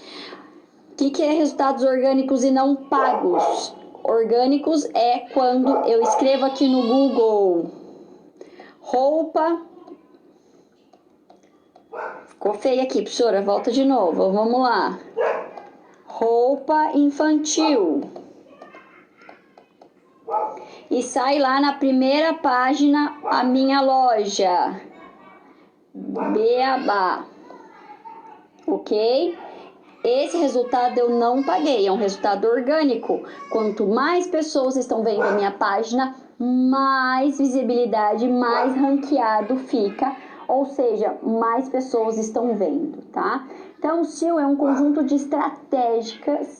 O que é resultados orgânicos e não pagos? Orgânicos é quando eu escrevo aqui no Google roupa. Ficou feio aqui, professora, volta de novo, vamos lá. Roupa infantil. E sai lá na primeira página a minha loja. Beabá. Ok? Esse resultado eu não paguei, é um resultado orgânico. Quanto mais pessoas estão vendo a minha página, mais visibilidade, mais ranqueado fica, ou seja, mais pessoas estão vendo, tá? Então, o SEO é um conjunto de estratégias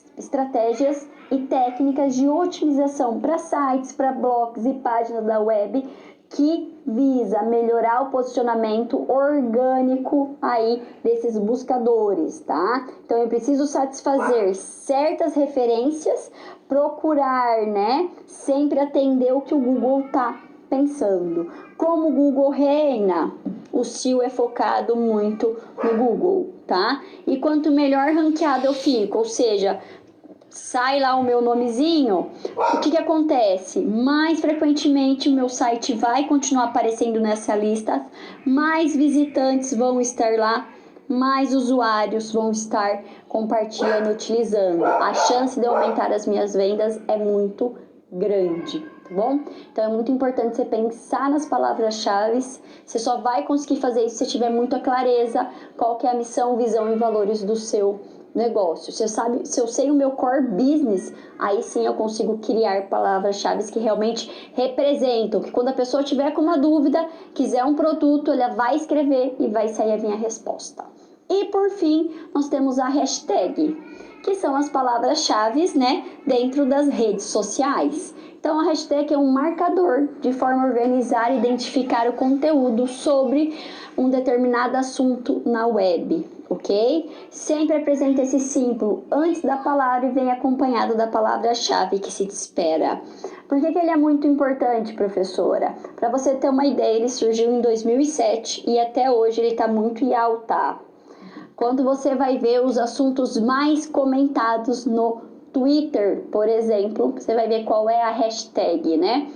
e técnicas de otimização para sites, para blogs e páginas da web que visa melhorar o posicionamento orgânico aí desses buscadores, tá? Então eu preciso satisfazer certas referências, procurar, né, sempre atender o que o Google tá pensando. Como o Google reina, o SEO é focado muito no Google, tá? E quanto melhor ranqueado eu fico, ou seja, sai lá o meu nomezinho, o que acontece? Mais frequentemente o meu site vai continuar aparecendo nessa lista, mais visitantes vão estar lá, mais usuários vão estar compartilhando, utilizando. A chance de eu aumentar as minhas vendas é muito grande, tá bom? Então é muito importante você pensar nas palavras-chave. Você só vai conseguir fazer isso se tiver muita clareza qual que é a missão, visão e valores do seu negócio. Se eu sei o meu core business, aí sim eu consigo criar palavras-chave que realmente representam, que quando a pessoa tiver com uma dúvida, quiser um produto, ela vai escrever e vai sair a minha resposta. E por fim, nós temos a hashtag, que são as palavras-chave, né, dentro das redes sociais. Então a hashtag é um marcador de forma a organizar e identificar o conteúdo sobre um determinado assunto na web, ok? Sempre apresenta esse símbolo antes da palavra e vem acompanhado da palavra-chave que se espera. Por que ele é muito importante, professora? Para você ter uma ideia, ele surgiu em 2007 e até hoje ele está muito em alta. Quando você vai ver os assuntos mais comentados no Twitter, por exemplo, você vai ver qual é a hashtag, né?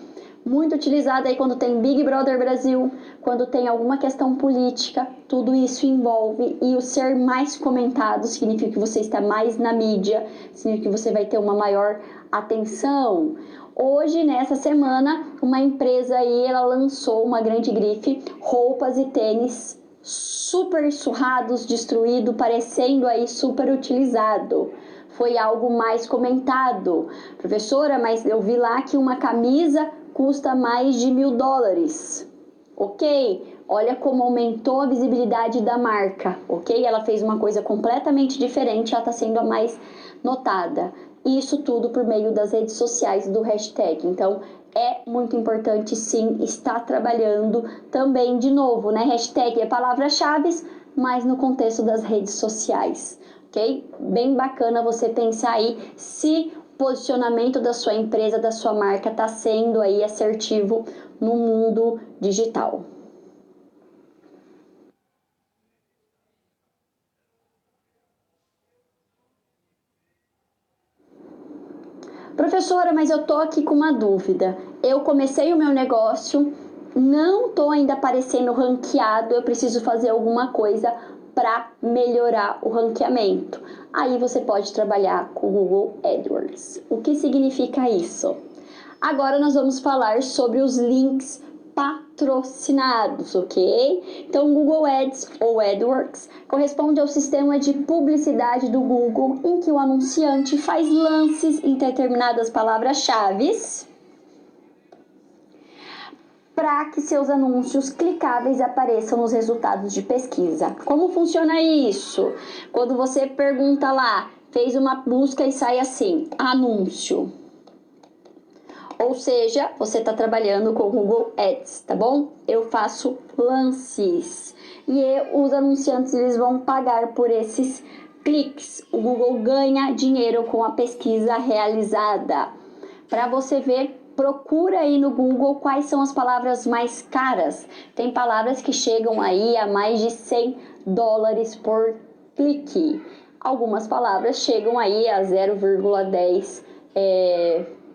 Muito utilizada aí quando tem Big Brother Brasil, quando tem alguma questão política, tudo isso envolve. E o ser mais comentado significa que você está mais na mídia, significa que você vai ter uma maior atenção. Hoje, nessa semana, uma empresa aí, ela lançou uma grande grife, roupas e tênis super surrados, destruído, parecendo aí super utilizado. Foi algo mais comentado. Professora, mas eu vi lá que uma camisa custa mais de $1.000. Ok, olha como aumentou a visibilidade da marca, ok? Ela fez uma coisa completamente diferente, ela está sendo a mais notada. Isso tudo por meio das redes sociais do hashtag. Então, é muito importante sim estar trabalhando também, de novo, né? Hashtag é palavras-chave, mas no contexto das redes sociais, ok? Bem bacana você pensar aí se o posicionamento da sua empresa, da sua marca está sendo aí assertivo no mundo digital. Professora, mas eu tô aqui com uma dúvida. Eu comecei o meu negócio, não tô ainda aparecendo ranqueado, eu preciso fazer alguma coisa para melhorar o ranqueamento. Aí você pode trabalhar com o Google AdWords. O que significa isso? Agora nós vamos falar sobre os links patrocinados, ok? Então, Google Ads ou AdWords corresponde ao sistema de publicidade do Google em que o anunciante faz lances em determinadas palavras-chave para que seus anúncios clicáveis apareçam nos resultados de pesquisa. Como funciona isso? Quando você pergunta lá, fez uma busca e sai assim, anúncio. Ou seja, você está trabalhando com o Google Ads, tá bom? Eu faço lances e os anunciantes eles vão pagar por esses cliques. O Google ganha dinheiro com a pesquisa realizada. Para você ver, procura aí no Google quais são as palavras mais caras. Tem palavras que chegam aí a mais de $100 por clique. Algumas palavras chegam aí a 0,10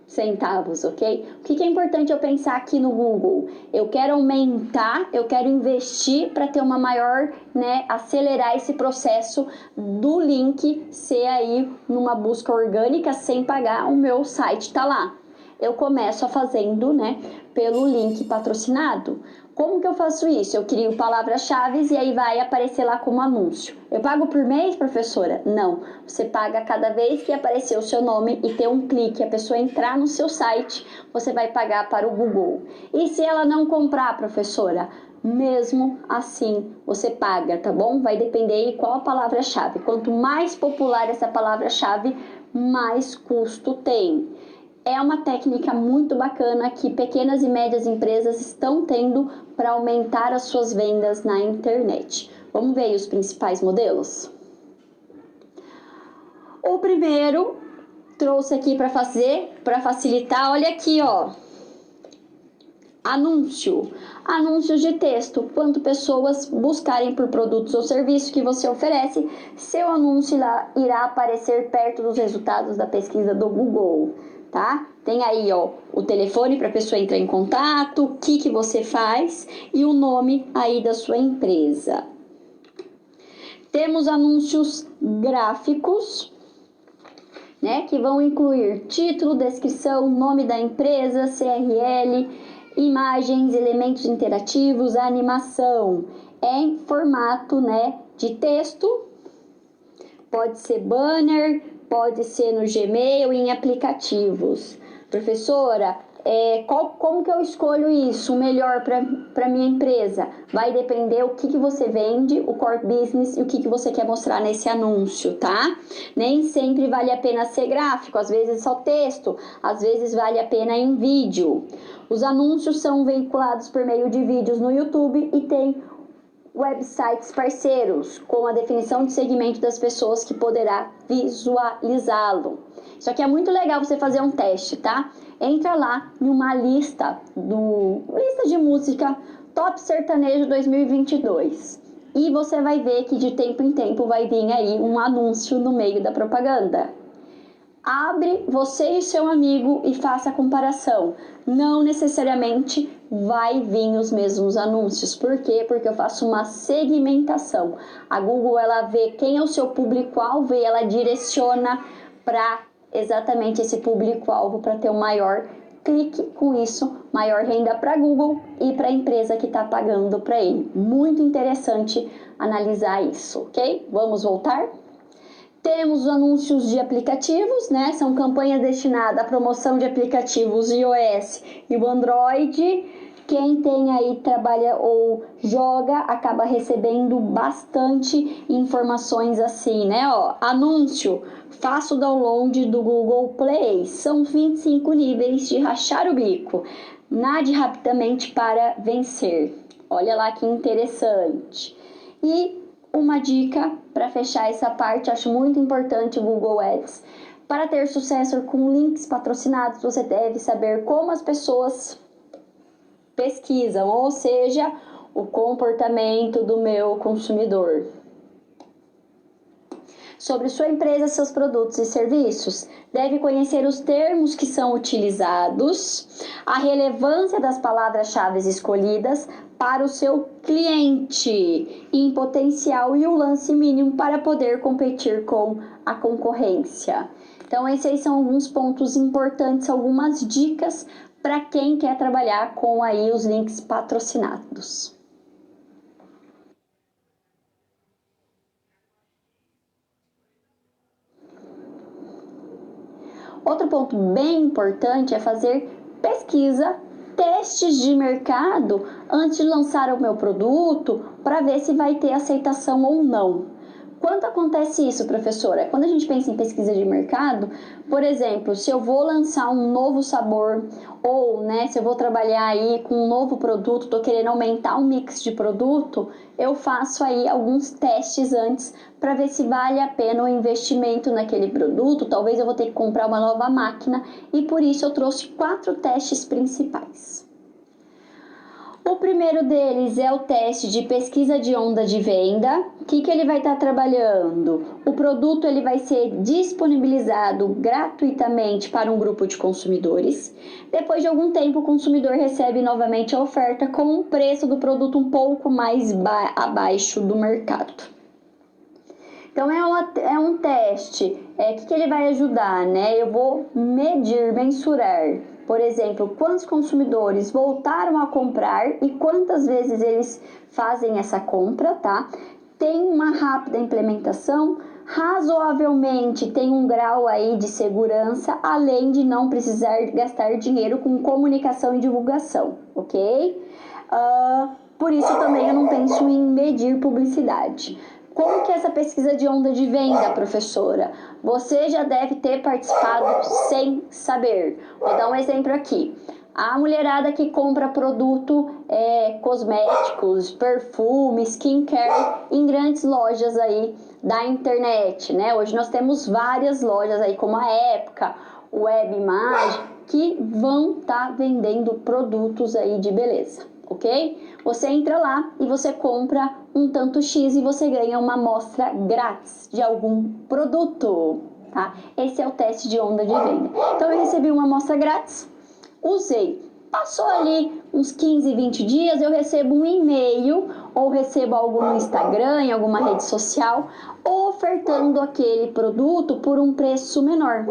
centavos, ok? O que é importante eu pensar aqui no Google? Eu quero aumentar, eu quero investir para ter uma maior, né, acelerar esse processo do link ser aí numa busca orgânica sem pagar, o meu site tá lá. Eu começo fazendo, né, pelo link patrocinado. Como que eu faço isso? Eu crio palavras-chave e aí vai aparecer lá como anúncio. Eu pago por mês, professora? Não. Você paga cada vez que aparecer o seu nome e ter um clique, a pessoa entrar no seu site, você vai pagar para o Google. E se ela não comprar, professora? Mesmo assim, você paga, tá bom? Vai depender de qual a palavra-chave. Quanto mais popular essa palavra-chave, mais custo tem. É uma técnica muito bacana que pequenas e médias empresas estão tendo para aumentar as suas vendas na internet. Vamos ver aí os principais modelos? O primeiro trouxe aqui para facilitar, olha aqui, ó. Anúncios de texto. Quanto pessoas buscarem por produtos ou serviços que você oferece, seu anúncio irá aparecer perto dos resultados da pesquisa do Google, tá? Tem aí, ó, o telefone para a pessoa entrar em contato, o que você faz e o nome aí da sua empresa. Temos anúncios gráficos, né, que vão incluir título, descrição, nome da empresa, CRL, imagens, elementos interativos, animação. É em formato, né, de texto, pode ser banner, pode ser no Gmail, em aplicativos. Professora, como que eu escolho isso melhor para minha empresa? Vai depender o que você vende, o core business e o que você quer mostrar nesse anúncio, tá? Nem sempre vale a pena ser gráfico, às vezes só texto, às vezes vale a pena em vídeo. Os anúncios são veiculados por meio de vídeos no YouTube e tem websites parceiros, com a definição de segmento das pessoas que poderá visualizá-lo. Isso aqui é muito legal você fazer um teste, tá? Entra lá em uma lista de música Top Sertanejo 2022 e você vai ver que de tempo em tempo vai vir aí um anúncio no meio da propaganda. Abre você e seu amigo e faça a comparação. Não necessariamente vai vir os mesmos anúncios. Por quê? Porque eu faço uma segmentação. A Google, ela vê quem é o seu público-alvo e ela direciona para exatamente esse público-alvo para ter um maior clique, com isso, maior renda para Google e para a empresa que está pagando para ele. Muito interessante analisar isso, ok? Vamos voltar? Temos os anúncios de aplicativos, né? São campanhas destinadas à promoção de aplicativos iOS e o Android. Quem tem aí, trabalha ou joga, acaba recebendo bastante informações assim, né? Ó, anúncio, faça o download do Google Play. São 25 níveis de rachar o bico. Nade rapidamente para vencer. Olha lá que interessante. E uma dica para fechar essa parte, acho muito importante o Google Ads. Para ter sucesso com links patrocinados, você deve saber como as pessoas pesquisam, ou seja, o comportamento do meu consumidor. Sobre sua empresa, seus produtos e serviços, deve conhecer os termos que são utilizados, a relevância das palavras-chave escolhidas para o seu cliente em potencial e o lance mínimo para poder competir com a concorrência. Então, esses são alguns pontos importantes, algumas dicas para quem quer trabalhar com aí os links patrocinados. Outro ponto bem importante é fazer pesquisa, testes de mercado antes de lançar o meu produto para ver se vai ter aceitação ou não. Quando acontece isso, professora? Quando a gente pensa em pesquisa de mercado, por exemplo, se eu vou lançar um novo sabor ou, né, se eu vou trabalhar aí com um novo produto, estou querendo aumentar o mix de produto, eu faço aí alguns testes antes para ver se vale a pena o investimento naquele produto. Talvez eu vou ter que comprar uma nova máquina e por isso eu trouxe 4 testes principais. O primeiro deles é o teste de pesquisa de onda de venda. O que ele vai estar trabalhando? O produto ele vai ser disponibilizado gratuitamente para um grupo de consumidores. Depois de algum tempo, o consumidor recebe novamente a oferta com o preço do produto um pouco mais abaixo do mercado. Então, é um teste. Que ele vai ajudar, né? Eu vou medir, mensurar por exemplo, quantos consumidores voltaram a comprar e quantas vezes eles fazem essa compra, tá? Tem uma rápida implementação, razoavelmente tem um grau aí de segurança, além de não precisar gastar dinheiro com comunicação e divulgação, ok? Por isso também eu não penso em medir publicidade. Como que é essa pesquisa de onda de venda, professora? Você já deve ter participado sem saber. Vou dar um exemplo aqui. A mulherada que compra produto cosméticos, perfume, skincare em grandes lojas aí da internet, né? Hoje nós temos várias lojas aí como a Época, Webimage, que vão estar vendendo produtos aí de beleza, ok? Você entra lá e você compra um tanto X e você ganha uma amostra grátis de algum produto, tá? Esse é o teste de onda de venda. Então eu recebi uma amostra grátis, usei, passou ali uns 15, 20 dias, eu recebo um e-mail ou recebo algo no Instagram, em alguma rede social, ofertando aquele produto por um preço menor.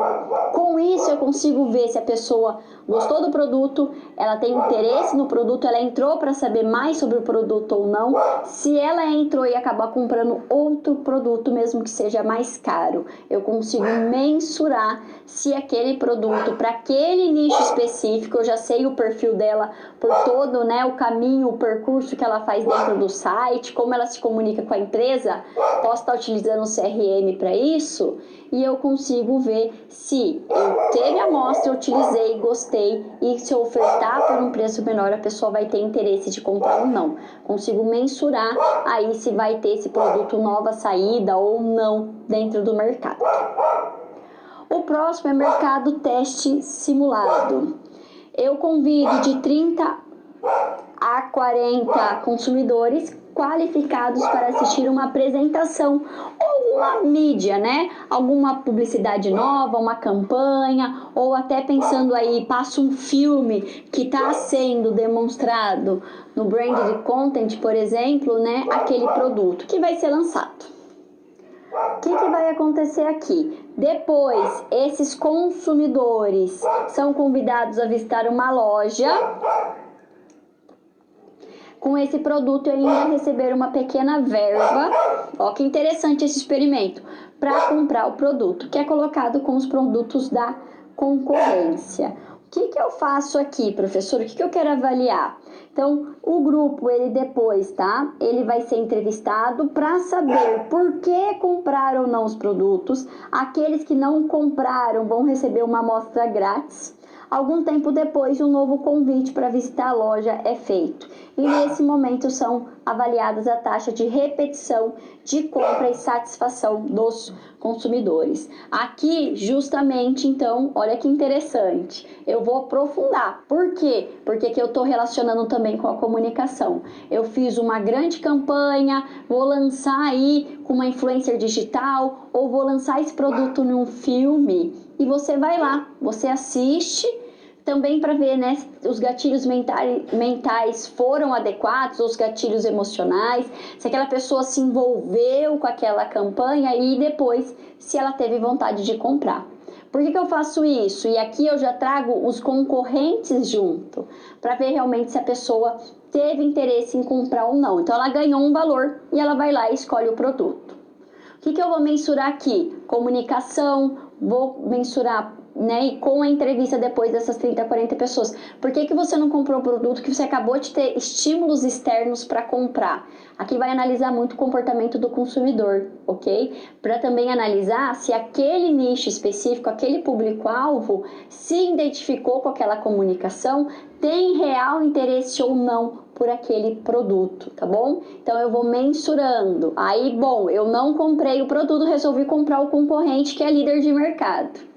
Com isso eu consigo ver se a pessoa gostou do produto, ela tem interesse no produto, ela entrou para saber mais sobre o produto ou não, se ela entrou e acabar comprando outro produto, mesmo que seja mais caro, eu consigo mensurar se aquele produto, para aquele nicho específico, eu já sei o perfil dela por todo, né, o caminho, o percurso que ela faz dentro do site, como ela se comunica com a empresa, posso estar utilizando o CRM para isso, e eu consigo ver se eu teve a amostra, eu utilizei, gostei, e se eu ofertar por um preço menor, a pessoa vai ter interesse de comprar ou não. Consigo mensurar aí se vai ter esse produto nova saída ou não dentro do mercado. O próximo é mercado teste simulado. Eu convido de 30 a 40 consumidores qualificados para assistir uma apresentação ou uma mídia, né? Alguma publicidade nova, uma campanha, ou até pensando aí, passa um filme que está sendo demonstrado no branded content, por exemplo, né? Aquele produto que vai ser lançado. O que vai acontecer aqui? Depois, esses consumidores são convidados a visitar uma loja com esse produto e ainda receber uma pequena verba, ó que interessante esse experimento, para comprar o produto, que é colocado com os produtos da concorrência. O que eu faço aqui, professor? O que eu quero avaliar? Então, o grupo, ele depois, tá? Ele vai ser entrevistado para saber por que compraram ou não os produtos. Aqueles que não compraram vão receber uma amostra grátis. Algum tempo depois, um novo convite para visitar a loja é feito. E nesse momento são avaliadas a taxa de repetição de compra e satisfação dos consumidores. Aqui, justamente, então, olha que interessante. Eu vou aprofundar. Por quê? Porque aqui eu estou relacionando também com a comunicação. Eu fiz uma grande campanha, vou lançar aí com uma influencer digital ou vou lançar esse produto num filme. E você vai lá, você assiste também para ver, né, os gatilhos mentais foram adequados, os gatilhos emocionais, se aquela pessoa se envolveu com aquela campanha e depois se ela teve vontade de comprar. Por que eu faço isso? E aqui eu já trago os concorrentes junto, para ver realmente se a pessoa teve interesse em comprar ou não. Então ela ganhou um valor e ela vai lá e escolhe o produto. O que eu vou mensurar aqui? Comunicação, vou mensurar, né, e com a entrevista depois dessas 30, 40 pessoas. Por que você não comprou o produto que você acabou de ter estímulos externos para comprar? Aqui vai analisar muito o comportamento do consumidor, ok? Para também analisar se aquele nicho específico, aquele público-alvo se identificou com aquela comunicação, tem real interesse ou não por aquele produto, tá bom? Então eu vou mensurando. Aí, bom, eu não comprei o produto, resolvi comprar o concorrente que é líder de mercado.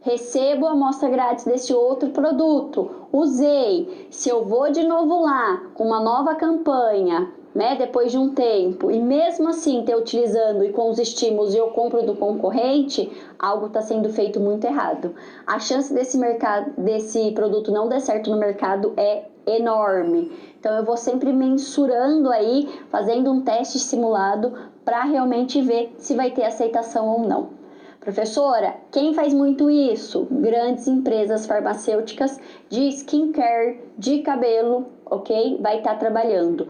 Recebo a amostra grátis desse outro produto, usei. Se eu vou de novo lá com uma nova campanha, né, depois de um tempo, e mesmo assim ter utilizando e com os estímulos eu compro do concorrente, algo está sendo feito muito errado. A chance desse produto não dar certo no mercado é enorme. Então eu vou sempre mensurando aí, fazendo um teste simulado para realmente ver se vai ter aceitação ou não. Professora, quem faz muito isso? Grandes empresas farmacêuticas de skincare, de cabelo, ok? Vai estar trabalhando.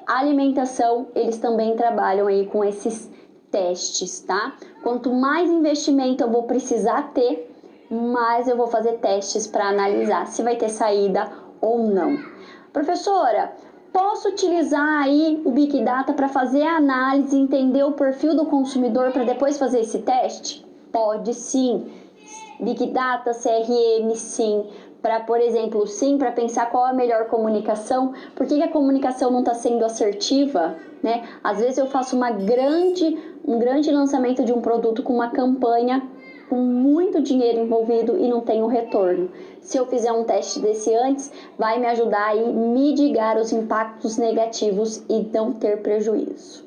Alimentação, eles também trabalham aí com esses testes, tá? Quanto mais investimento eu vou precisar ter, mais eu vou fazer testes para analisar se vai ter saída ou não. Professora, posso utilizar aí o Big Data para fazer a análise, entender o perfil do consumidor para depois fazer esse teste? Pode sim. Big Data, CRM, sim. Para, por exemplo, sim, para pensar qual a melhor comunicação. Por que a comunicação não está sendo assertiva, né? Às vezes eu faço um grande lançamento de um produto com uma campanha com muito dinheiro envolvido e não tenho retorno. Se eu fizer um teste desse antes, vai me ajudar a mitigar os impactos negativos e não ter prejuízo.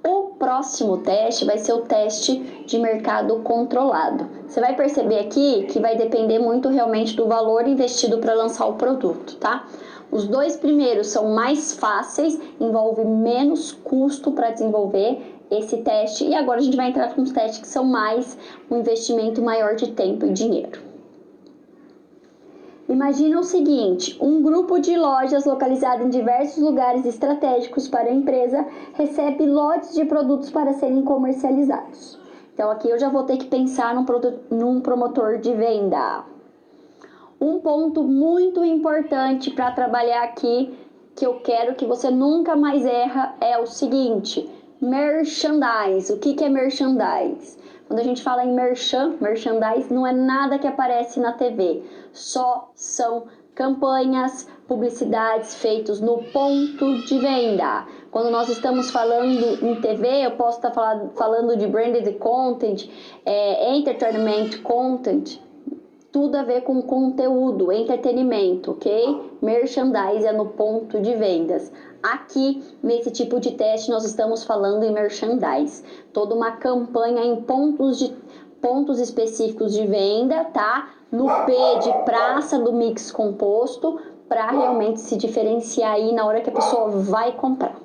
O próximo teste vai ser o teste de mercado controlado. Você vai perceber aqui que vai depender muito realmente do valor investido para lançar o produto, tá? Os dois primeiros são mais fáceis, envolve menos custo para desenvolver esse teste, e agora a gente vai entrar com os testes que são um investimento maior de tempo e dinheiro. Imagina o seguinte, um grupo de lojas localizado em diversos lugares estratégicos para a empresa recebe lotes de produtos para serem comercializados. Então aqui eu já vou ter que pensar num promotor de venda. Um ponto muito importante para trabalhar aqui, que eu quero que você nunca mais erra, é o seguinte: merchandise. O que é merchandise? Quando a gente fala em merchandise, não é nada que aparece na TV, só são campanhas, publicidades feitas no ponto de venda. Quando nós estamos falando em TV, eu posso estar falando de branded content, entertainment content, tudo a ver com conteúdo, entretenimento, ok? Merchandise é no ponto de vendas. Aqui, nesse tipo de teste, nós estamos falando em merchandise. Toda uma campanha em pontos específicos de venda, tá? No P de praça do mix composto, para realmente se diferenciar aí na hora que a pessoa vai comprar.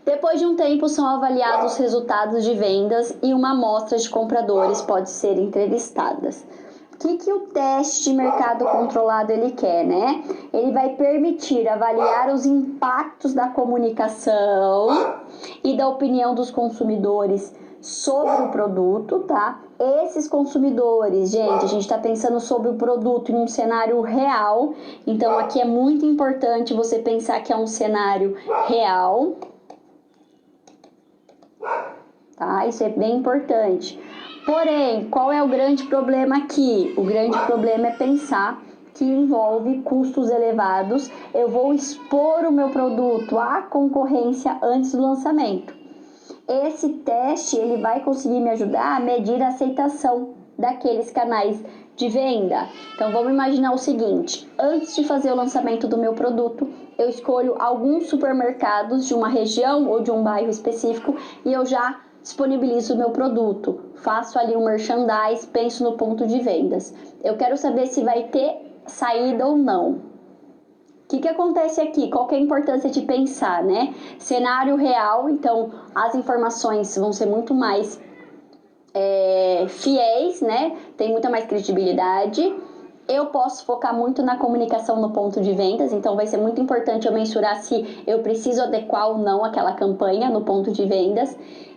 Depois de um tempo, são avaliados os resultados de vendas e uma amostra de compradores pode ser entrevistadas. O que o teste de mercado controlado ele quer, né? Ele vai permitir avaliar os impactos da comunicação e da opinião dos consumidores sobre o produto, tá? Esses consumidores, gente, a gente está pensando sobre o produto em um cenário real, então aqui é muito importante você pensar que é um cenário real, tá? Isso é bem importante. Porém, qual é o grande problema aqui? O grande problema é pensar que envolve custos elevados. Eu vou expor o meu produto à concorrência antes do lançamento. Esse teste ele vai conseguir me ajudar a medir a aceitação daqueles canais de venda. Então vamos imaginar o seguinte: antes de fazer o lançamento do meu produto, eu escolho alguns supermercados de uma região ou de um bairro específico e eu já disponibilizo o meu produto, faço ali um merchandise, penso no ponto de vendas. Eu quero saber se vai ter saída ou não. O que acontece aqui? Qual que é a importância de pensar, né? Cenário real, então as informações vão ser muito mais fiéis, né? Tem muita mais credibilidade. Eu posso focar muito na comunicação no ponto de vendas, então vai ser muito importante eu mensurar se eu preciso adequar ou não aquela campanha no ponto de vendas.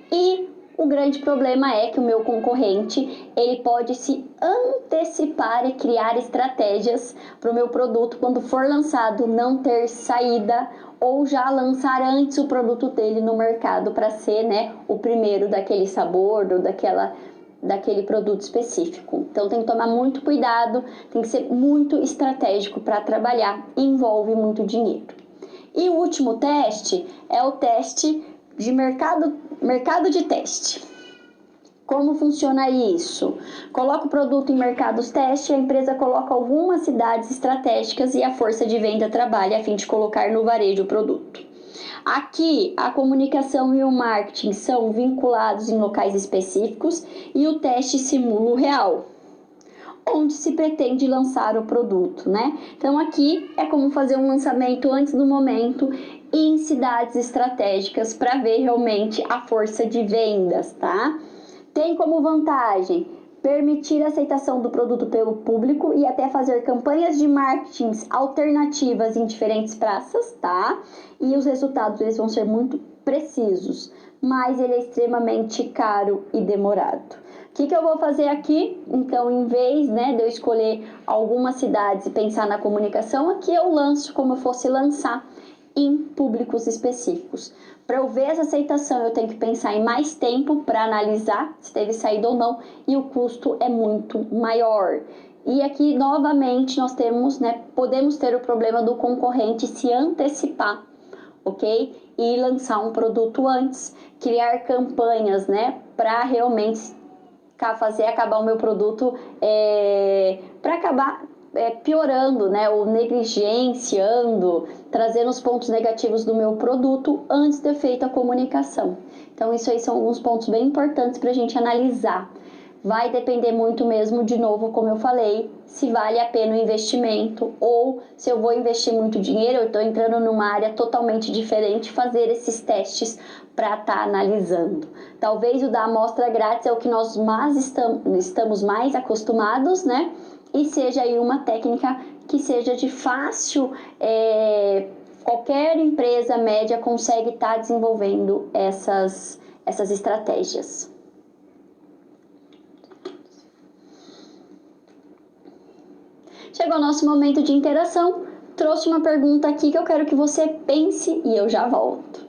E o grande problema é que o meu concorrente, ele pode se antecipar e criar estratégias para o meu produto quando for lançado não ter saída, ou já lançar antes o produto dele no mercado para ser, né, o primeiro daquele sabor ou daquele produto específico. Então tem que tomar muito cuidado, tem que ser muito estratégico para trabalhar e envolve muito dinheiro. E o último teste é o teste de mercado de teste. Como funciona isso? Coloca o produto em mercados teste, a empresa coloca algumas cidades estratégicas e a força de venda trabalha a fim de colocar no varejo o produto. Aqui, a comunicação e o marketing são vinculados em locais específicos e o teste simula o real. onde se pretende lançar o produto, né? Então aqui é como fazer um lançamento antes do momento em cidades estratégicas para ver realmente a força de vendas, tá? Tem como vantagem permitir a aceitação do produto pelo público e até fazer campanhas de marketing alternativas em diferentes praças, tá? E os resultados eles vão ser muito precisos, mas ele é extremamente caro e demorado. O que eu vou fazer aqui? Então, em vez, né, de eu escolher algumas cidades e pensar na comunicação, aqui eu lanço como eu fosse lançar em públicos específicos. Para eu ver essa aceitação, eu tenho que pensar em mais tempo para analisar se teve saída ou não, e o custo é muito maior. E aqui, novamente, nós temos, né, podemos ter o problema do concorrente se antecipar, ok? E lançar um produto antes, criar campanhas, né, para realmente fazer acabar o meu produto, para acabar piorando, né, ou negligenciando, trazendo os pontos negativos do meu produto antes de ter feito a comunicação. Então, isso aí são alguns pontos bem importantes para a gente analisar. Vai depender muito mesmo, de novo, como eu falei, se vale a pena o investimento ou se eu vou investir muito dinheiro, eu estou entrando numa área totalmente diferente, fazer esses testes para estar analisando. Talvez o da amostra grátis é o que nós mais estamos mais acostumados, né? E seja aí uma técnica que seja de fácil, qualquer empresa média consegue estar desenvolvendo essas estratégias. Chegou o nosso momento de interação. Trouxe uma pergunta aqui que eu quero que você pense e eu já volto.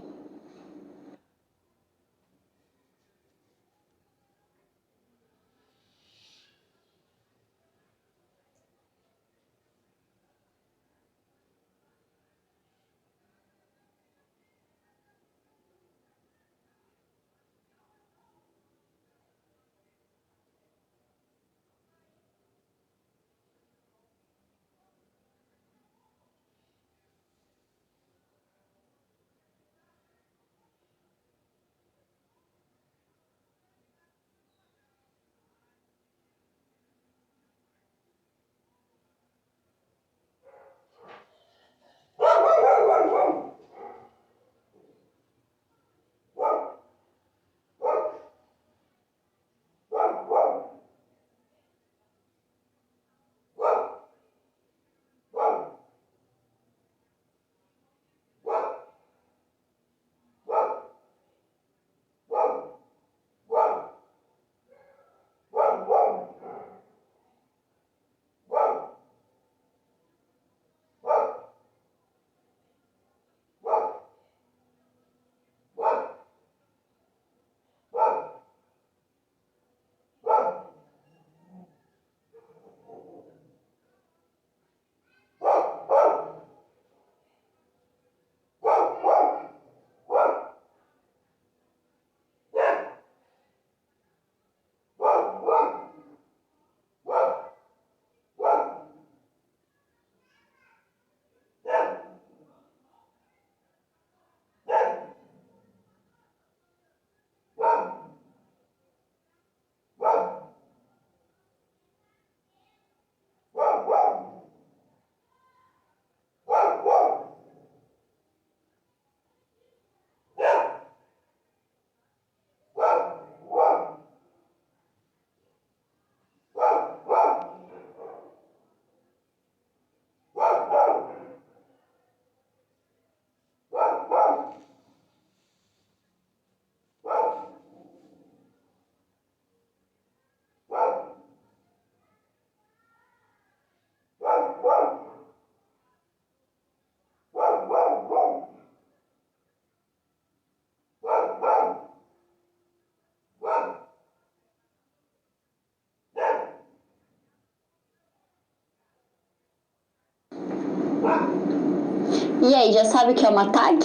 E aí, já sabe o que é uma tag?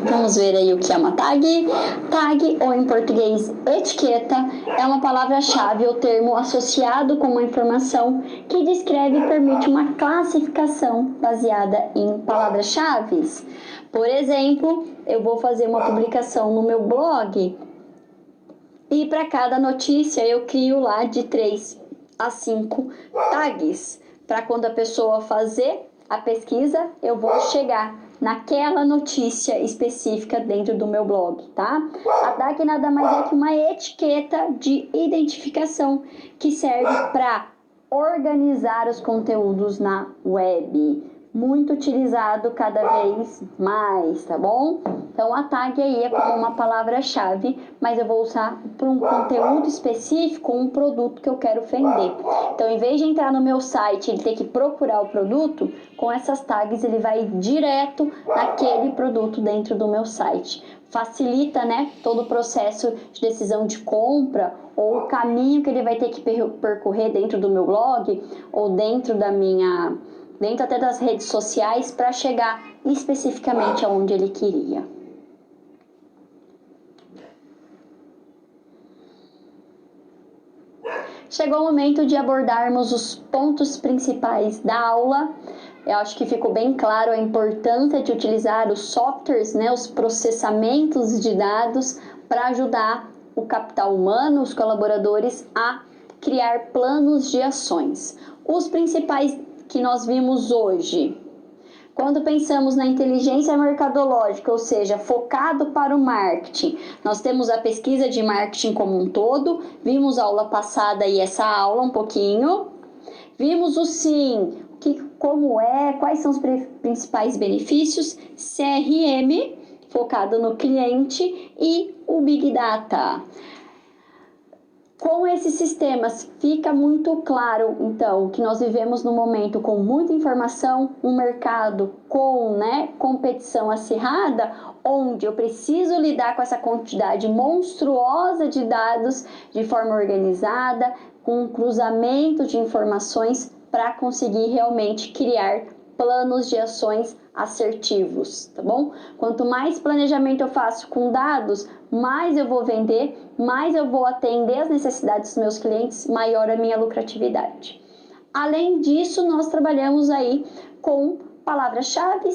Vamos ver aí o que é uma tag. Tag, ou em português, etiqueta, é uma palavra-chave ou termo associado com uma informação que descreve e permite uma classificação baseada em palavras-chave. Por exemplo, eu vou fazer uma publicação no meu blog e para cada notícia eu crio lá de 3 as 5 tags, para quando a pessoa fazer a pesquisa, eu vou chegar naquela notícia específica dentro do meu blog, tá? A tag nada mais é que uma etiqueta de identificação que serve para organizar os conteúdos na web. Muito utilizado cada vez mais, tá bom? Então a tag aí é como uma palavra-chave, mas eu vou usar para um conteúdo específico, um produto que eu quero vender. Então, em vez de entrar no meu site e ter que procurar o produto, com essas tags ele vai direto naquele produto dentro do meu site. Facilita, né, todo o processo de decisão de compra ou o caminho que ele vai ter que percorrer dentro do meu blog ou dentro até das redes sociais para chegar especificamente aonde ele queria. Chegou o momento de abordarmos os pontos principais da aula. Eu acho que ficou bem claro a importância de utilizar os softwares, né, os processamentos de dados para ajudar o capital humano, os colaboradores, a criar planos de ações. Os principais que nós vimos hoje. Quando pensamos na inteligência mercadológica, ou seja, focado para o marketing, nós temos a pesquisa de marketing como um todo, vimos a aula passada e essa aula um pouquinho, vimos o SIM, quais são os principais benefícios, CRM, focado no cliente, e o Big Data. Com esses sistemas fica muito claro, então, que nós vivemos num momento com muita informação, um mercado com competição acirrada, onde eu preciso lidar com essa quantidade monstruosa de dados de forma organizada, com um cruzamento de informações para conseguir realmente criar planos de ações assertivos, tá bom? Quanto mais planejamento eu faço com dados, mais eu vou vender, mais eu vou atender as necessidades dos meus clientes, maior a minha lucratividade. Além disso, nós trabalhamos aí com palavras-chave,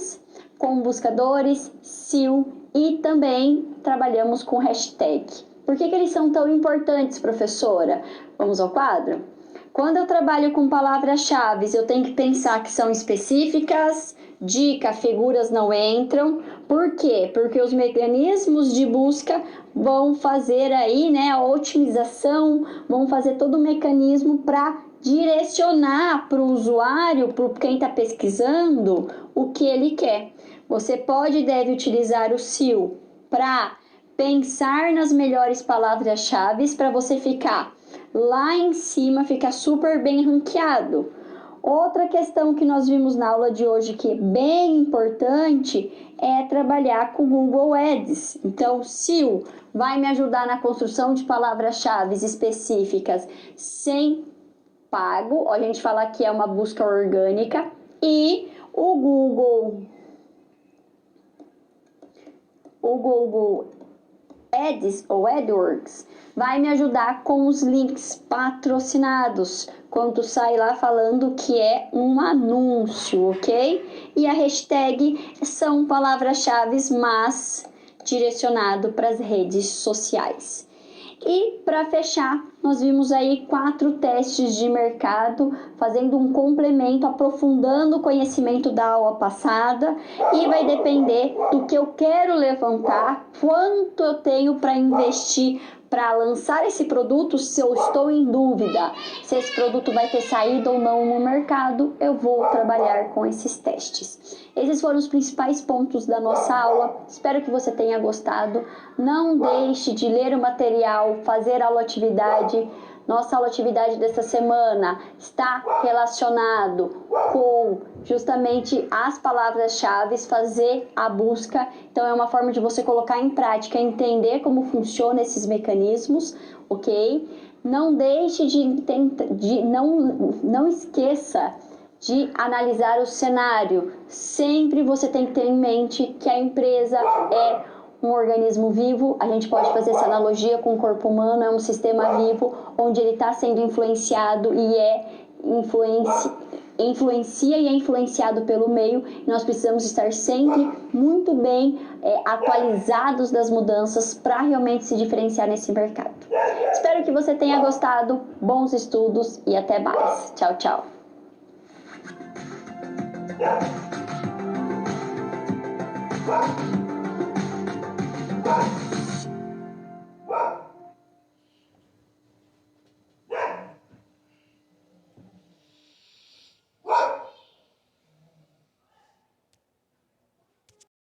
com buscadores, SEO e também trabalhamos com hashtag. Por que eles são tão importantes, professora? Vamos ao quadro? Quando eu trabalho com palavras-chave, eu tenho que pensar que são específicas, dica, figuras não entram. Por quê? Porque os mecanismos de busca vão fazer aí, a otimização, vão fazer todo o mecanismo para direcionar para o usuário, para quem está pesquisando, o que ele quer. Você pode e deve utilizar o SEO para pensar nas melhores palavras-chave para você ficar lá em cima, ficar super bem ranqueado. Outra questão que nós vimos na aula de hoje que é bem importante é trabalhar com Google Ads. Então, SEO vai me ajudar na construção de palavras-chave específicas sem pago. A gente fala que é uma busca orgânica. E o Google Ads ou AdWords vai me ajudar com os links patrocinados, quando sai lá falando que é um anúncio, ok? E a hashtag são palavras-chave, mas direcionado para as redes sociais. E para fechar, nós vimos aí 4 testes de mercado, fazendo um complemento, aprofundando o conhecimento da aula passada, e vai depender do que eu quero levantar, quanto eu tenho para investir para lançar esse produto. Se eu estou em dúvida se esse produto vai ter saído ou não no mercado, eu vou trabalhar com esses testes. Esses foram os principais pontos da nossa aula. Espero que você tenha gostado. Não deixe de ler o material, fazer a aula-atividade. Nossa aula-atividade dessa semana está relacionado com justamente as palavras-chave, fazer a busca. Então é uma forma de você colocar em prática, entender como funcionam esses mecanismos, ok? Não deixe não esqueça de analisar o cenário. Sempre você tem que ter em mente que a empresa é um organismo vivo. A gente pode fazer essa analogia com o corpo humano, é um sistema vivo onde ele está sendo influenciado e influencia e é influenciado pelo meio, e nós precisamos estar sempre muito bem atualizados das mudanças para realmente se diferenciar nesse mercado. Espero que você tenha gostado, bons estudos e até mais. Tchau, tchau! Bye.